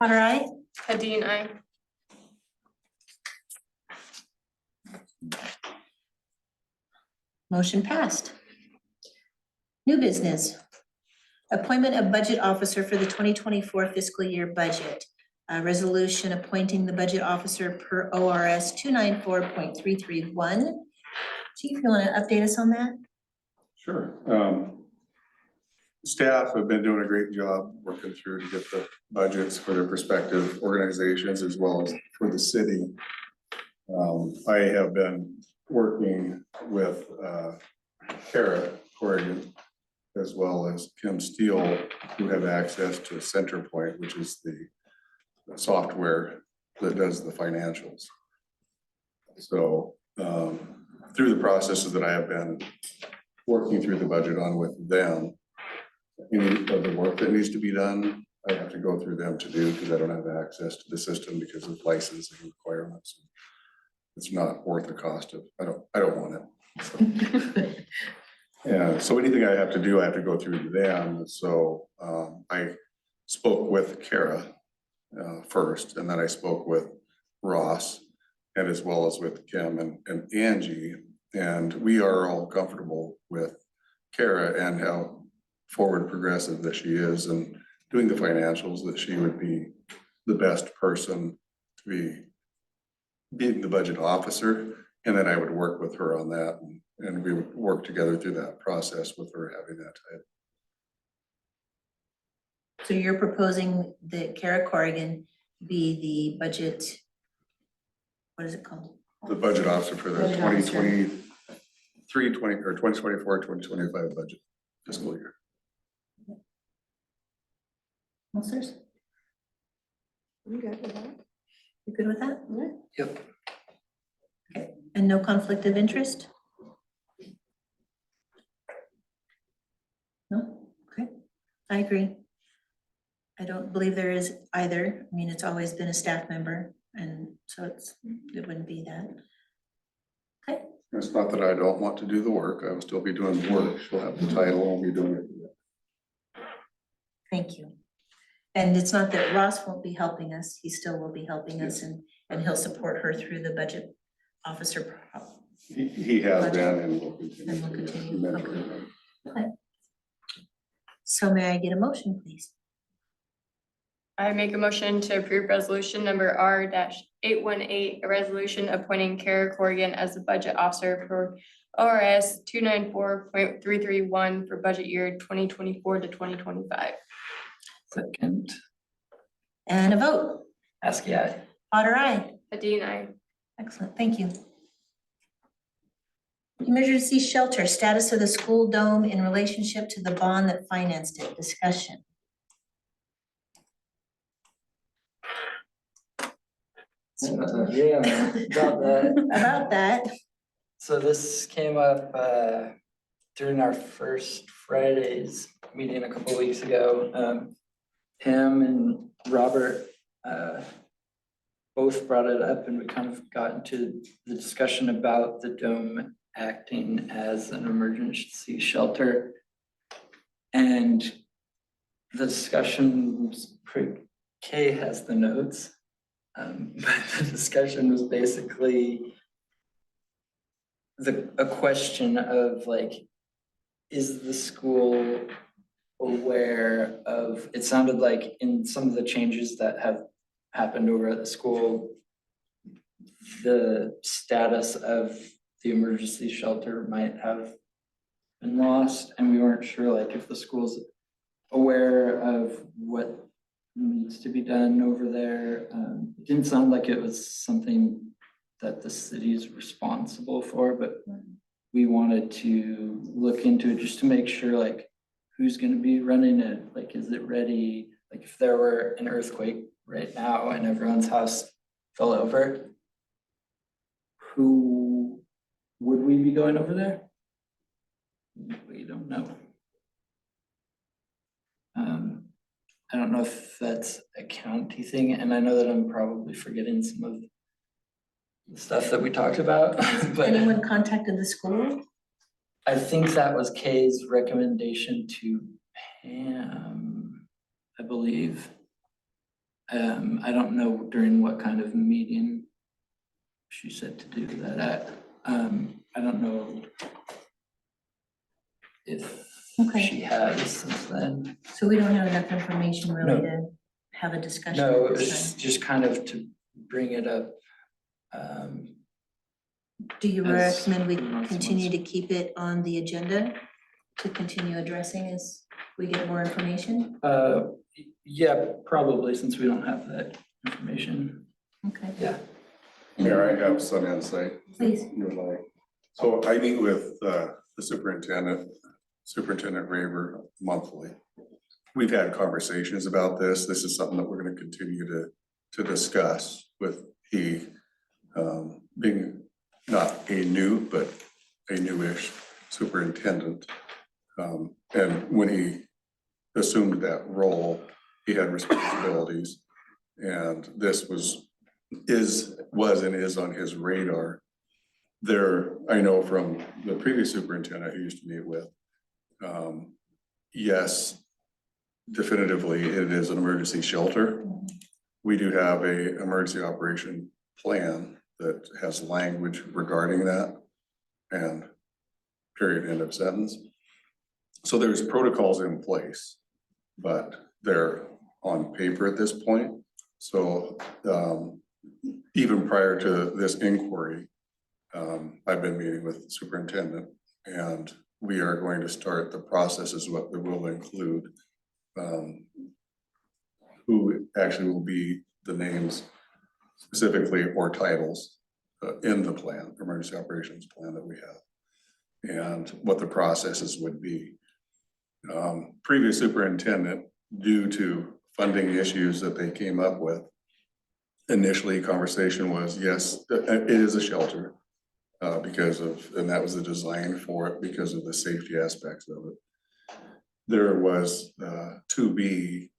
Potter, aye. Adine, I. Motion passed. New business. Appointment of budget officer for the 2024 fiscal year budget. A resolution appointing the budget officer per ORS 294.331. Chief, you want to update us on that? Sure. Staff have been doing a great job working through to get the budgets for their respective organizations as well as for the city. I have been working with Kara Corrigan as well as Kim Steele, who have access to Centerpoint, which is the software that does the financials. So through the processes that I have been working through the budget on with them, any of the work that needs to be done, I have to go through them to do because I don't have access to the system because of licensing requirements. It's not worth the cost of, I don't want it. So. Yeah, so anything I have to do, I have to go through them. So I spoke with Kara first, and then I spoke with Ross, and as well as with Kim and Angie. And we are all comfortable with Kara and how forward progressive that she is and doing the financials, that she would be the best person to be being the budget officer. And then I would work with her on that, and we would work together through that process with her having that type. So you're proposing that Kara Corrigan be the budget, what is it called? The budget officer for the Budget officer. 2025 budget fiscal year. Counselors? I'm good with that. You good with that? Yep. Okay, and no conflict of interest? No? Okay, I agree. I don't believe there is either. I mean, it's always been a staff member, and so it wouldn't be that. Okay, It's not that I don't want to do the work. I will still be doing the work. She'll have the title, I'll be doing it. thank you. And it's not that Ross won't be helping us, he still will be helping us, and he'll support her through the budget officer. He has been and will continue. And will continue. Mentor him. Okay. So may I get a motion, please? I make a motion to approve resolution number R-818, a resolution appointing Kara Corrigan as the budget officer for ORS 294.331 for budget year 2024 to 2025. Second, And a vote. Askey, I. Potter, aye. Adine, I. Excellent, thank you. Emergency shelter, status of the school dome in relationship to the bond that financed it, discussion. Yeah, about that. About that, So this came up during our first Friday's meeting a couple weeks ago. Pam and Robert both brought it up, and we kind of got into the discussion about the dome acting as an emergency shelter. And the discussion was pretty, Kay has the notes. But the discussion was basically a question of like, is the school aware of, it sounded like in some of the changes that have happened over at the school, the status of the emergency shelter might have been lost, and we weren't sure like if the school's aware of what needs to be done over there. It didn't sound like it was something that the city is responsible for, but we wanted to look into it just to make sure like who's gonna be running it, like is it ready? Like if there were an earthquake right now and everyone's house fell over, who would we be going over there? We don't know. I don't know if that's a county thing, and I know that I'm probably forgetting some of stuff that we talked about, but Anyone contacted the school? I think that was Kay's recommendation to Pam, I believe. I don't know during what kind of meeting she said to do that at. I don't know if Okay. she has since then. So we don't have enough information really No. to have a discussion No, at it this was time. just kind of to bring it up. Do you as recommend we months- continue to keep it on the agenda to continue addressing as we get more information? Yeah, probably, since we don't have that information. Okay. Yeah. Mayor, I have some insight. Please. You would like. So I meet with the Superintendent Raver monthly. We've had conversations about this. This is something that we're gonna continue to discuss with he being not a new, but a newish superintendent. And when he assumed that role, he had responsibilities. And this was and is on his radar. There, I know from the previous superintendent who used to meet with, yes, definitively, it is an emergency shelter. We do have a emergency operation plan that has language regarding that, and period, end of sentence. So there's protocols in place, but they're on paper at this point. So even prior to this inquiry, I've been meeting with the superintendent, and we are going to start the processes, what will include who actually will be the names specifically or titles in the plan, emergency operations plan that we have, and what the processes would be. Previous superintendent, due to funding issues that they came up with, initially conversation was, yes, it is a shelter and that was the design for it because of the safety aspects of it. There was to be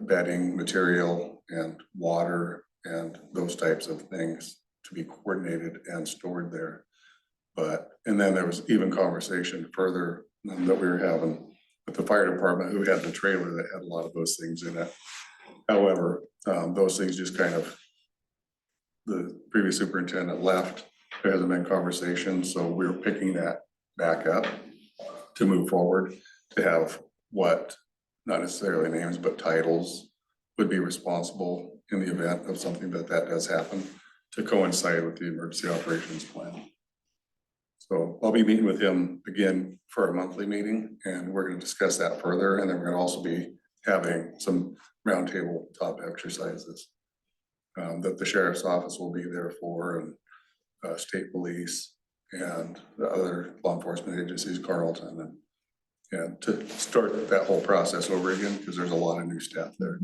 bedding material and water and those types of things to be coordinated and stored there. And then there was even conversation further that we were having with the fire department, who had the trailer that had a lot of those things in it. However, those things just kind of, the previous superintendent left, there hasn't been conversation, so we're picking that back up to move forward, to have what, not necessarily names, but titles would be responsible in the event of something that does happen, to coincide with the emergency operations plan. So I'll be meeting with him again for a monthly meeting, and we're gonna discuss that further, and then we're gonna also be having some roundtable top exercises that the sheriff's office will be there for, and state police and the other law enforcement agencies, Carlton, and to start that whole process over again, because there's a lot of new staff there.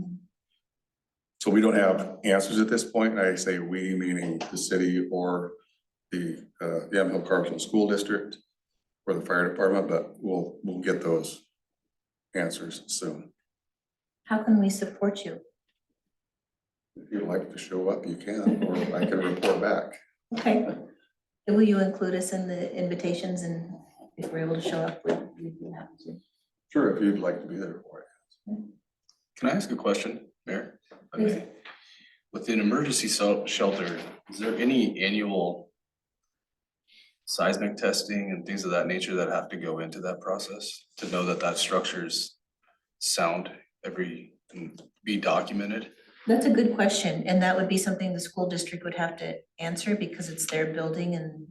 So we don't have answers at this point. I say we, meaning the city or the Yamhill Carlton School District or the fire department, but we'll get those answers soon. How can we support you? If you'd like to show up, you can, or I can report back. Okay. And will you include us in the invitations, and if we're able to show up, we'd be happy to. Sure, if you'd like to be there for it. Can I ask a question, Mayor? Please. Okay. With an emergency shelter, is there any annual seismic testing and things of that nature that have to go into that process to know that that structure's sound and be documented? That's a good question, and that would be something the school district would have to answer because it's their building and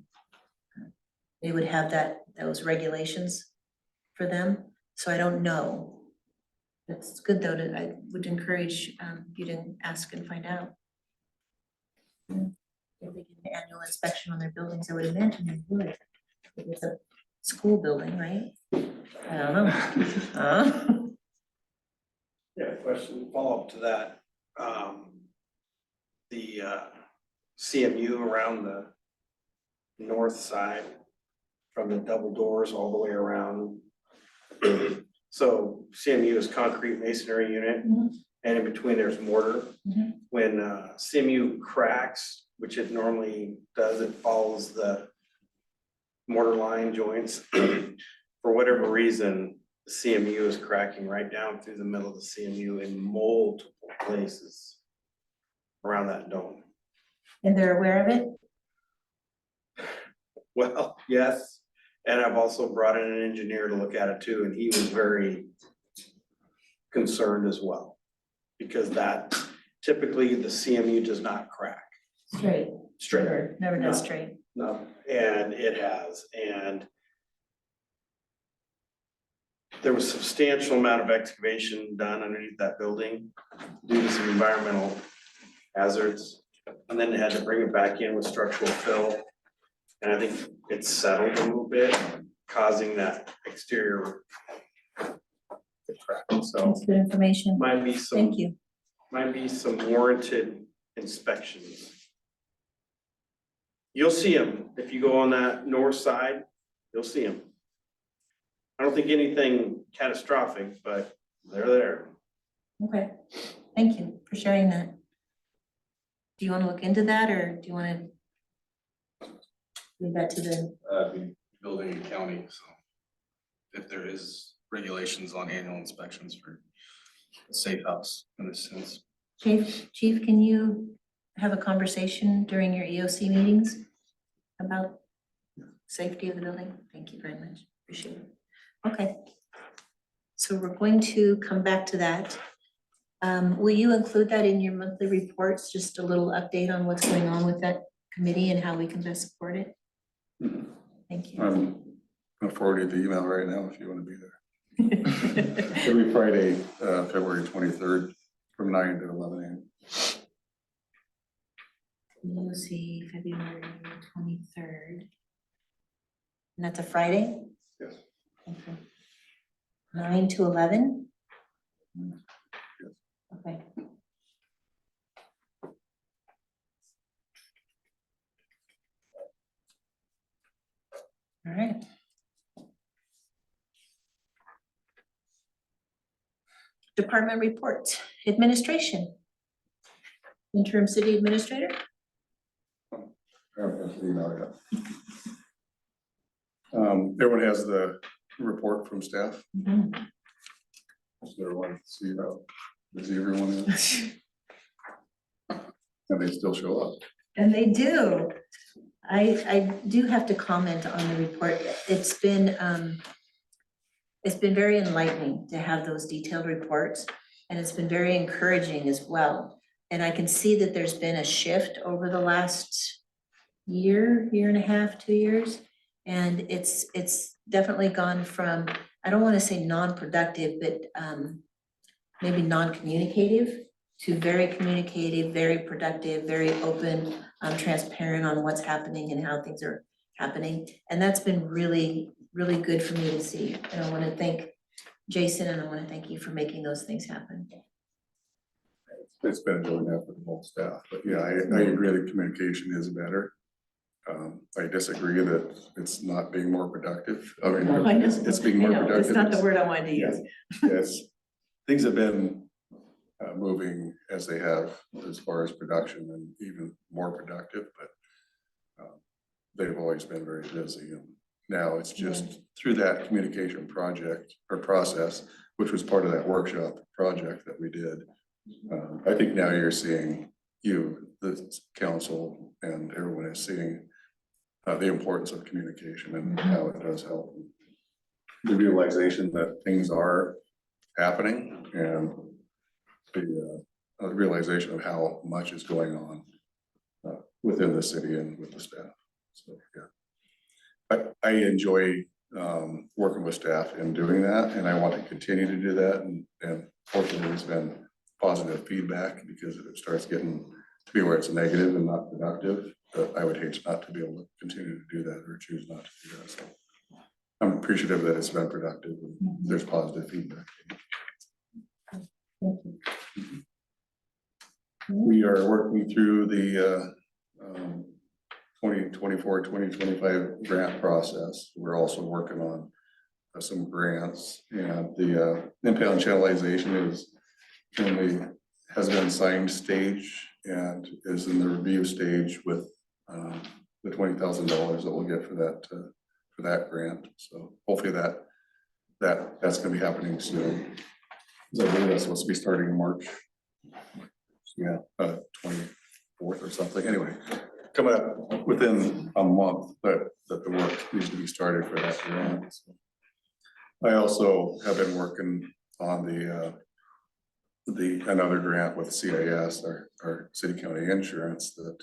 they would have those regulations for them. So I don't know. It's good though, I would encourage you to ask and find out. If they get an annual inspection on their buildings, I would imagine they would. It's a school building, right? I don't know. Yeah, question, follow up to that. The CMU around the north side from the double doors all the way around. So CMU is concrete masonry unit, Mhm. and in between there's mortar. Mhm. When CMU cracks which it normally does, it follows the mortar line joints. For whatever reason, the CMU is cracking right down through the middle of the CMU in multiple places around that dome. And they're aware of it? Well, yes, and I've also brought in an engineer to look at it too, and he was very concerned as well. Because that typically the CMU does not crack. Straight. Straight. Never No. does straight. No, and it has, and there was substantial amount of excavation done underneath that building due to some environmental hazards. And then they had to bring it back in with structural fill. And I think it's settled a little bit, causing that exterior to crack. So That's good information. might be some, Thank you. might be some warranted inspections. You'll see them, if you go on that north side, you'll see them. I don't think anything catastrophic, but they're there. Okay, thank you for sharing that. Do you want to look into that, or do you want to leave that to the, Be building and county, so if there is regulations on annual inspections for a safe house in a sense. Chief, can you have a conversation during your EOC meetings about safety of the building? Thank you very much, appreciate it. Okay. So we're going to come back to that. Will you include that in your monthly reports, just a little update on what's going on with that committee and how we can best support it? Thank you. I'm gonna forward you the email right now if you wanna be there. Every Friday, February 23rd, from 9 to 11 a.m. EOC February 23rd. And that's a Friday? Yes. Okay. 9 to 11? Okay. All right. Department reports, administration. Interim city administrator? I don't have the email yet. Everyone has the report from staff. Mhm. So everyone can see how busy everyone is. And they still show up. And they do. I do have to comment on the report. It's been very enlightening to have those detailed reports, and it's been very encouraging as well. And I can see that there's been a shift over the last year and a half, 2 years. And it's definitely gone from, I don't want to say non-productive, but maybe non-communicative to very communicative, very productive, very open, transparent on what's happening and how things are happening. And that's been really, really good for me to see. And I want to thank Jason, and I want to thank you for making those things happen. It's been a joint effort with both staff, but yeah, I agree that communication is better. I disagree that it's not being more productive. I mean, No, I know. it's being more I know, productive. it's not the word I wanted to use. Yes, things have been moving as they have as far as production and even more productive, but they've always been very busy. And now it's just through that communication project or process, which was part of that workshop project that we did. I think now you're seeing the council and everyone is seeing the importance of communication and how it does help. The realization that things are happening and the realization of how much is going on within the city and with the staff. So, yeah. I enjoy working with staff in doing that, and I want to continue to do that. And fortunately, there's been positive feedback, because if it starts getting to be where it's negative and not productive, I would hate not to be able to continue to do that or choose not to do that. So I'm appreciative that it's been productive and there's positive feedback. Thank you. We are working through the 2024-2025 grant process. We're also working on some grants, and the impound channelization has been signed stage and is in the review stage with the $20,000 that we'll get for that grant. So hopefully that's gonna be happening soon. So I believe that's supposed to be starting in March. Yeah, 24th or something. Anyway, coming up within a month that the work needs to be started for that grant. So I also have been working on another grant with CIS, our city county insurance, that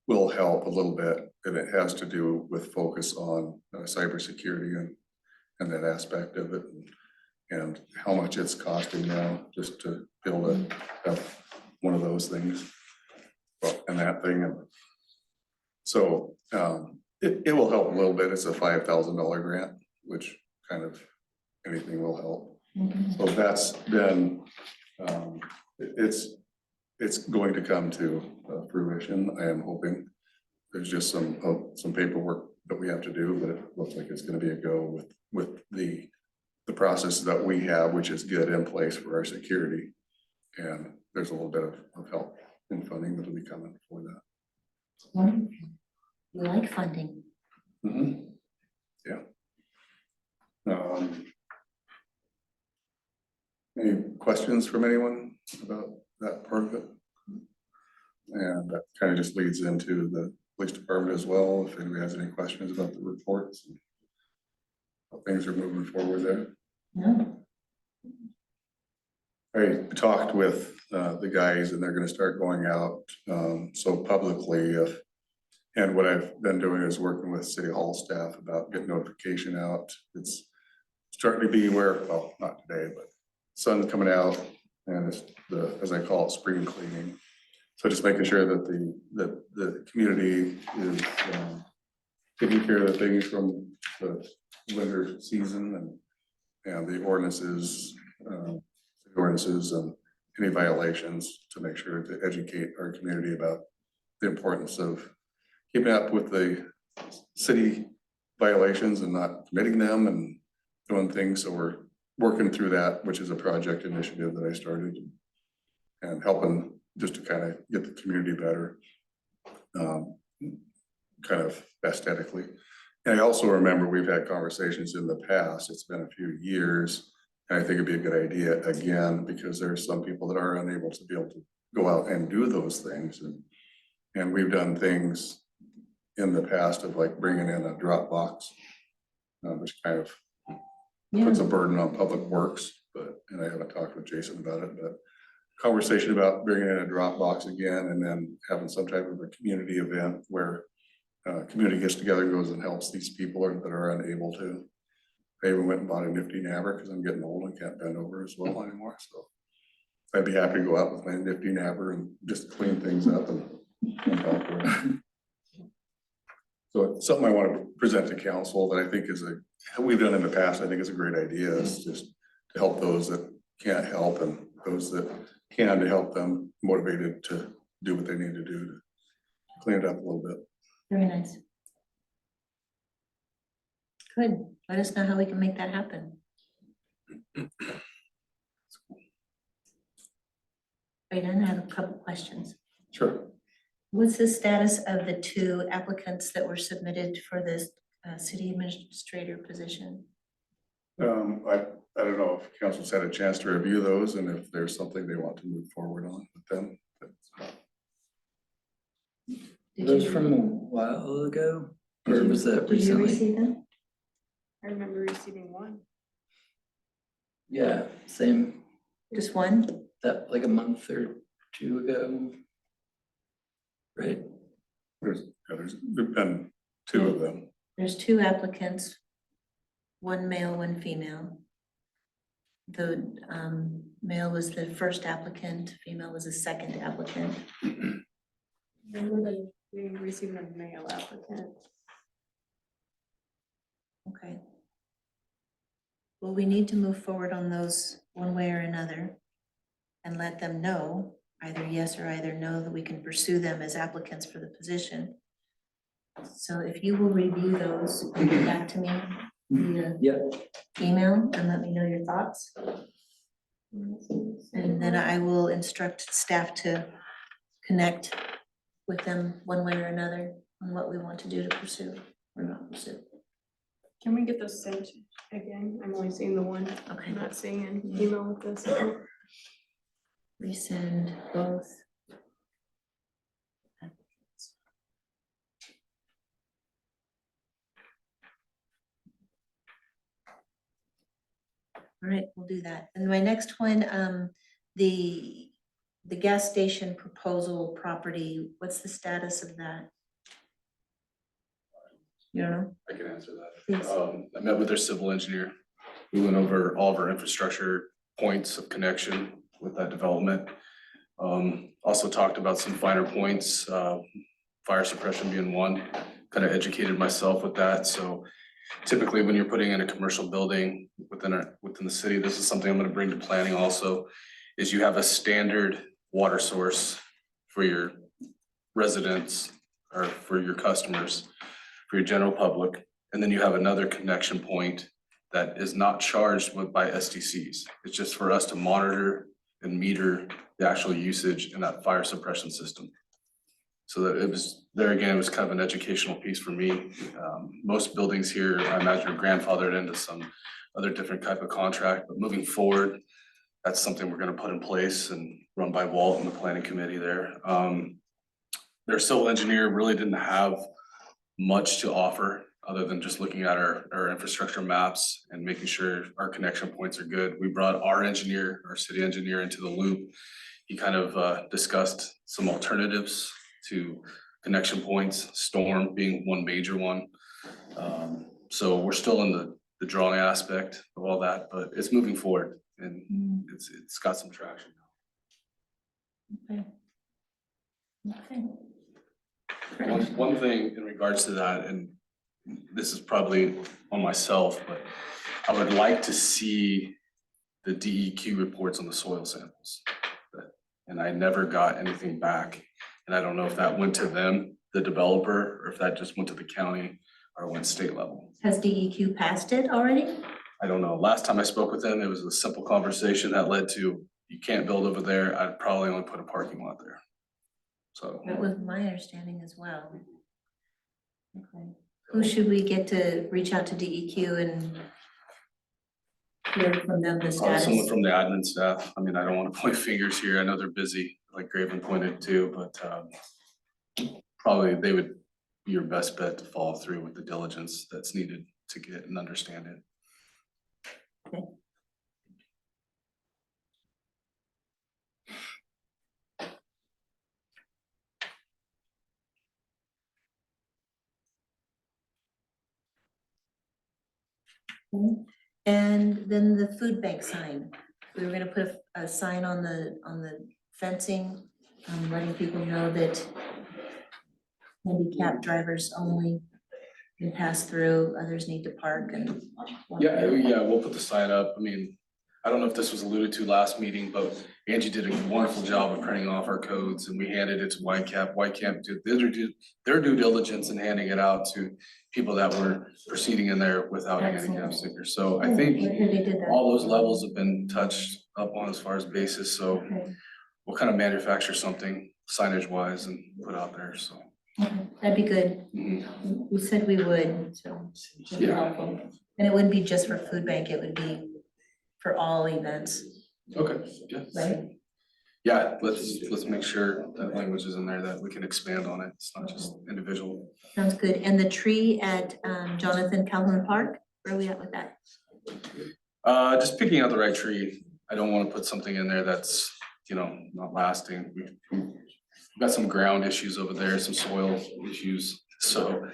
will help a little bit, and it has to do with focus on cybersecurity and that aspect of it, and how much it's costing now just to be able to have one of those things. Well, and that thing, and so it will help a little bit. It's a $5,000 grant, which kind of anything will help. So that's been, it's going to come to fruition. I am hoping. There's just some paperwork that we have to do, but it looks like it's gonna be a go with the process that we have, which is good in place for our security. And there's a little bit of help in funding that'll be coming for that. Wonderful. We like funding. Yeah. Any questions from anyone about that part of it? And that kind of just leads into the police department as well, if anybody has any questions about the reports and how things are moving forward there. No. I talked with the guys, and they're gonna start going out so publicly and what I've been doing is working with city hall staff about getting notification out. It's starting to be where, well, not today, but sun's coming out, and it's as I call it, spring cleaning. So just making sure that the community is taking care of the things from the winter season and the ordinances and any violations, to make sure to educate our community about the importance of keeping up with the city violations and not committing them and doing things. So we're working through that, which is a project initiative that I started, and helping just to kind of get the community better, kind of aesthetically. And I also remember we've had conversations in the past, it's been a few years, and I think it'd be a good idea again, because there are some people that are unable to be able to go out and do those things. And we've done things in the past of like bringing in a drop box, which kind of puts a burden on public works, and I haven't talked with Jason about it, but conversation about bringing in a drop box again, and then having some type of a community event where community gets together and goes and helps these people that are unable to. I even went and bought a nifty nabber because I'm getting old and can't bend over as well anymore. So I'd be happy to go out with my nifty nabber and just clean things up and help with it. So it's something I want to present to council that I think is we've done in the past. I think is a great idea. Is just to help those that can't help, and those that can, to help them motivated to do what they need to do to clean it up a little bit. Very nice. Good. Let us know how we can make that happen. Right, and I have a couple questions. Sure. What's the status of the 2 applicants that were submitted for this city administrator position? I don't know if council's had a chance to review those, and if there's something they want to move forward on with them. Those from a while ago, or was that Did you recently? receive them? I remember receiving one. Yeah, same, Just one? that like a month or 2 ago. Right? There's been 2 of them. There's 2 applicants, 1 male, 1 female. The male was the first applicant, female was the second applicant. Remember that we received a male applicant. Okay. Well, we need to move forward on those one way or another and let them know, either yes or either no, that we can pursue them as applicants for the position. So if you will review those and get back to me via Yeah. email and let me know your thoughts. And then I will instruct staff to connect with them one way or another on what we want to do to pursue or not pursue. Can we get those sent again? I'm only seeing the one. Okay. I'm not seeing an email with this. Resend both. All right, we'll do that. And my next one, the gas station proposal property, what's the status of that? You don't know? I can answer that. Please. I met with their civil engineer. We went over all of our infrastructure points of connection with that development. Also talked about some finer points, fire suppression being one, kind of educated myself with that. So typically when you're putting in a commercial building within the city, this is something I'm gonna bring to planning also, is you have a standard water source for your residents or for your customers, for your general public. And then you have another connection point that is not charged by SDCs. It's just for us to monitor and meter the actual usage in that fire suppression system. So that it was, there again, it was kind of an educational piece for me. Most buildings here, I imagine, are grandfathered into some other different type of contract, but moving forward, that's something we're gonna put in place and run by Walt and the planning committee there. Their civil engineer really didn't have much to offer other than just looking at our infrastructure maps and making sure our connection points are good. We brought our engineer, our city engineer, into the loop. He kind of discussed some alternatives to connection points, storm being one major one. So we're still in the drawing aspect of all that, but it's moving forward and it's got some traction. Okay. Okay. One thing in regards to that, and this is probably on myself, but I would like to see the DEQ reports on the soil samples. And I never got anything back. And I don't know if that went to them, the developer, or if that just went to the county or went state level. Has DEQ passed it already? I don't know. Last time I spoke with them, it was a simple conversation that led to, you can't build over there. I'd probably only put a parking lot there. So. That was my understanding as well. Okay. Who should we get to reach out to DEQ and hear from them the Someone status? from the admin staff. I mean, I don't want to point fingers here. I know they're busy, like Graven pointed to, but probably they would be your best bet to follow through with the diligence that's needed to get and understand it. Okay. And then the food bank sign, we were gonna put a sign on the fencing, letting people know that handicapped drivers only can pass through, others need to park and. Yeah, we'll put the sign up. I mean, I don't know if this was alluded to last meeting, but Angie did a wonderful job of printing off our codes and we handed it to Whitecap. Whitecap did their due diligence in handing it out to people that were proceeding in there without a handicap sticker. So I think They did that. all those levels have been touched up on as far as basis, so Okay. we'll kind of manufacture something signage wise and put out there, so. Okay, that'd be good. Mhm. We said we would, so. it'd be Yeah. helpful. And it wouldn't be just for food bank, it would be for all events, Okay, yeah. right? Yeah, let's make sure that language is in there, that we can expand on it. It's not just individual. Sounds good. And the tree at Jonathan Calhoun Park, where are we at with that? Just picking out the right tree. I don't want to put something in there that's, not lasting. We've got some ground issues over there, some soil issues, so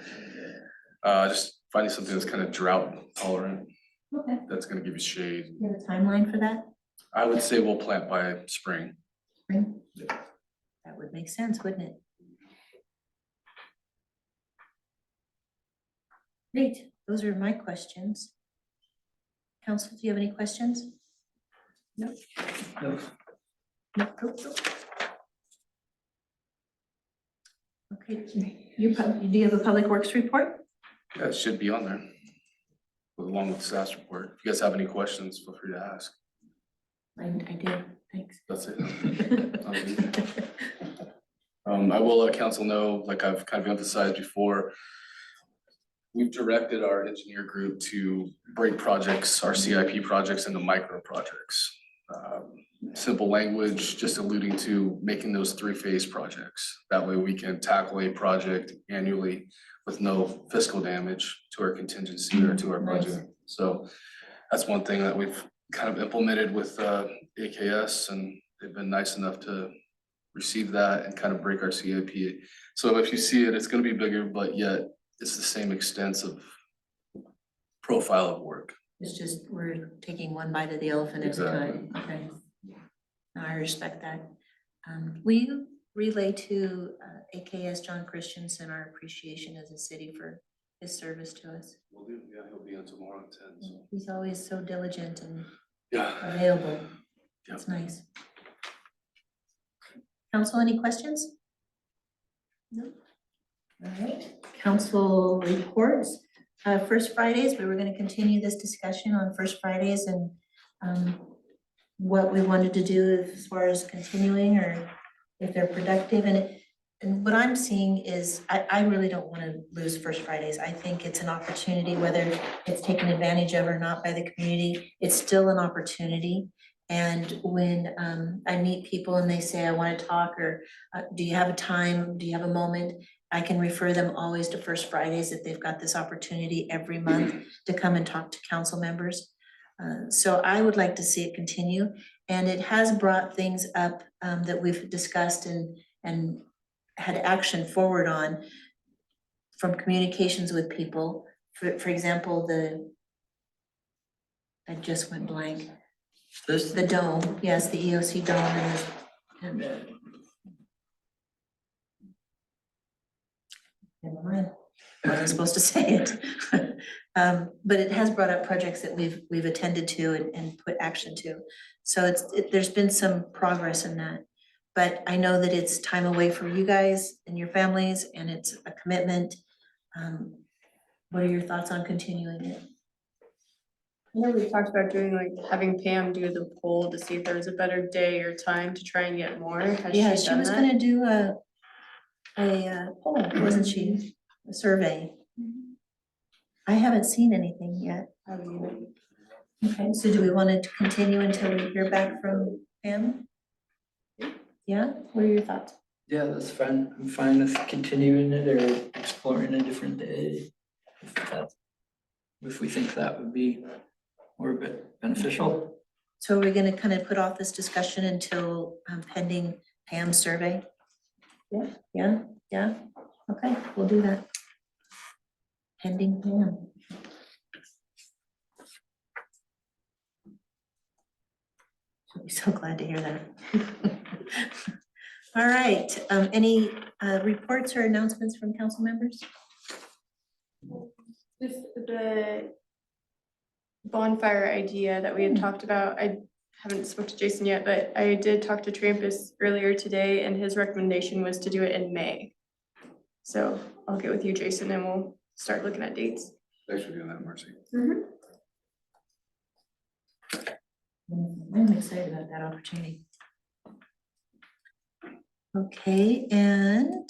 just finding something that's kind of drought tolerant, Okay. that's gonna give you shade. You have a timeline for that? I would say we'll plant by spring. Spring? That would make sense, wouldn't it? Great, those are my questions. Council, do you have any questions? No? No. No, nope. Okay, do you have a public works report? Yeah, it should be on there. Along with the staff's report. If you guys have any questions, feel free to ask. I did, thanks. That's it. I will let council know, like I've kind of emphasized before, we've directed our engineer group to break projects, our CIP projects into micro projects. Simple language, just alluding to making those three-phase projects. That way we can tackle a project annually with no fiscal damage to our contingency or to our budget. So that's one thing that we've kind of implemented with AKS, and they've been nice enough to receive that and kind of break our CIP. So if you see it, it's gonna be bigger, but yet it's the same extensive profile of work. It's just, we're taking one bite of the elephant at a time, okay? No, I respect that. Will you relay to AKS John Christensen our appreciation as a city for his service to us? We'll do, yeah, he'll be on tomorrow at 10, so. He's always so diligent and Yeah. available. Yeah. It's nice. Council, any questions? No? All right, council reports. First Fridays, we were gonna continue this discussion on First Fridays and what we wanted to do as far as continuing or if they're productive. And what I'm seeing is, I really don't wanna lose First Fridays. I think it's an opportunity, whether it's taken advantage of or not by the community, it's still an opportunity. And when I meet people and they say, I wanna talk, or do you have a time, do you have a moment? I can refer them always to First Fridays if they've got this opportunity every month to come and talk to council members. So I would like to see it continue, and it has brought things up that we've discussed and had action forward on from communications with people. For example, I just went blank. The dome, yes, the EOC dome and never mind, I wasn't supposed to say it. But it has brought up projects that we've attended to and put action to. So there's been some progress in that. But I know that it's time away for you guys and your families, and it's a commitment. What are your thoughts on continuing it? Yeah, we talked about doing like having Pam do the poll to see if there was a better day or time to try and get more. Has Yeah, she she done was that? gonna do a poll, wasn't she? A survey. I haven't seen anything yet. Okay, so do we want to continue until we hear back from Pam? Yeah, what are your thoughts? Yeah, that's fine. I'm fine with continuing it or exploring a different day. If we think that would be more beneficial. So we're gonna kind of put off this discussion until pending Pam's survey? Yeah, okay, we'll do that. Pending Pam. I'll be so glad to hear that. All right, any reports or announcements from council members? Just the bonfire idea that we had talked about, I haven't spoke to Jason yet, but I did talk to Trampus earlier today, and his recommendation was to do it in May. So I'll get with you, Jason, and we'll start looking at dates. Thanks for doing that, Marcy. I'm excited about that opportunity. Okay, and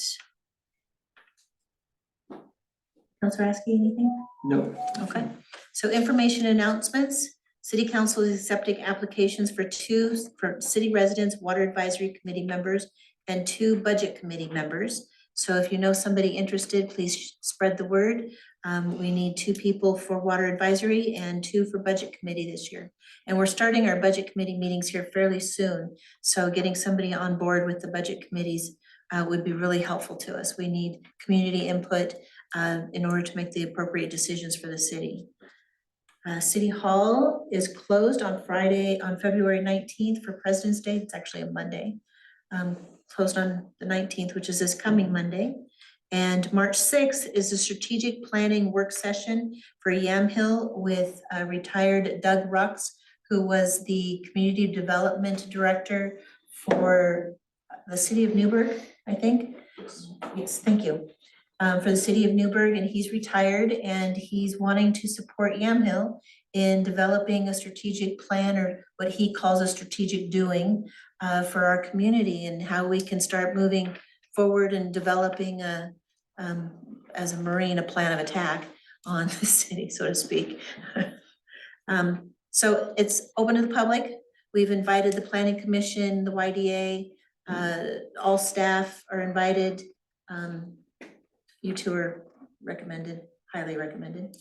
Councilor Askey, anything? No. Okay, so information announcements. City Council is accepting applications for city residents, Water Advisory Committee members, and 2 Budget Committee members. So if you know somebody interested, please spread the word. We need 2 people for Water Advisory and 2 for Budget Committee this year. And we're starting our Budget Committee meetings here fairly soon. So getting somebody on board with the Budget Committees would be really helpful to us. We need community input in order to make the appropriate decisions for the city. City Hall is closed on February 19th for President's Day. It's actually a Monday. Closed on the 19th, which is this coming Monday. And March 6th is a strategic planning work session for Yamhill with retired Doug Rux, who was the Community Development Director for the city of Newburgh, I think. Yes, thank you. For the city of Newburgh, and he's retired, and he's wanting to support Yamhill in developing a strategic plan, or what he calls a strategic doing for our community, and how we can start moving forward in developing as a Marine, a plan of attack on the city, so to speak. So it's open to the public. We've invited the planning commission, the YDA, all staff are invited. You two are recommended, highly recommended.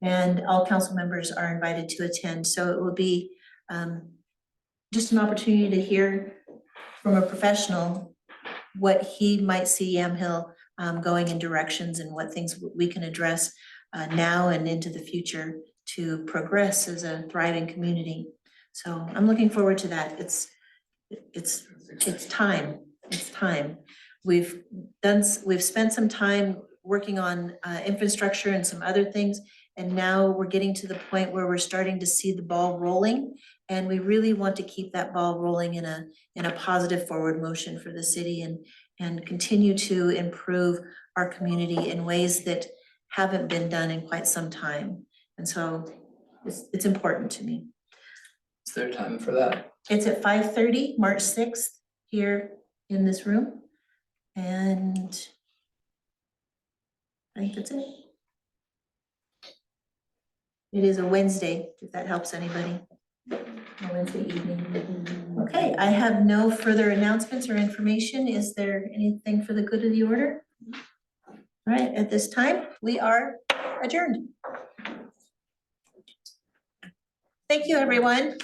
And all council members are invited to attend, so it will be just an opportunity to hear from a professional what he might see Yamhill going in directions and what things we can address now and into the future to progress as a thriving community. So I'm looking forward to that. It's time, it's time. We've spent some time working on infrastructure and some other things. And now we're getting to the point where we're starting to see the ball rolling. And we really want to keep that ball rolling in a positive forward motion for the city and continue to improve our community in ways that haven't been done in quite some time. And so it's important to me. Is there time for that? It's at 5:30, March 6th, here in this room. And I think that's it. It is a Wednesday, if that helps anybody. A Wednesday evening. Okay, I have no further announcements or information. Is there anything for the good of the order? All right, at this time, we are adjourned. Thank you, everyone.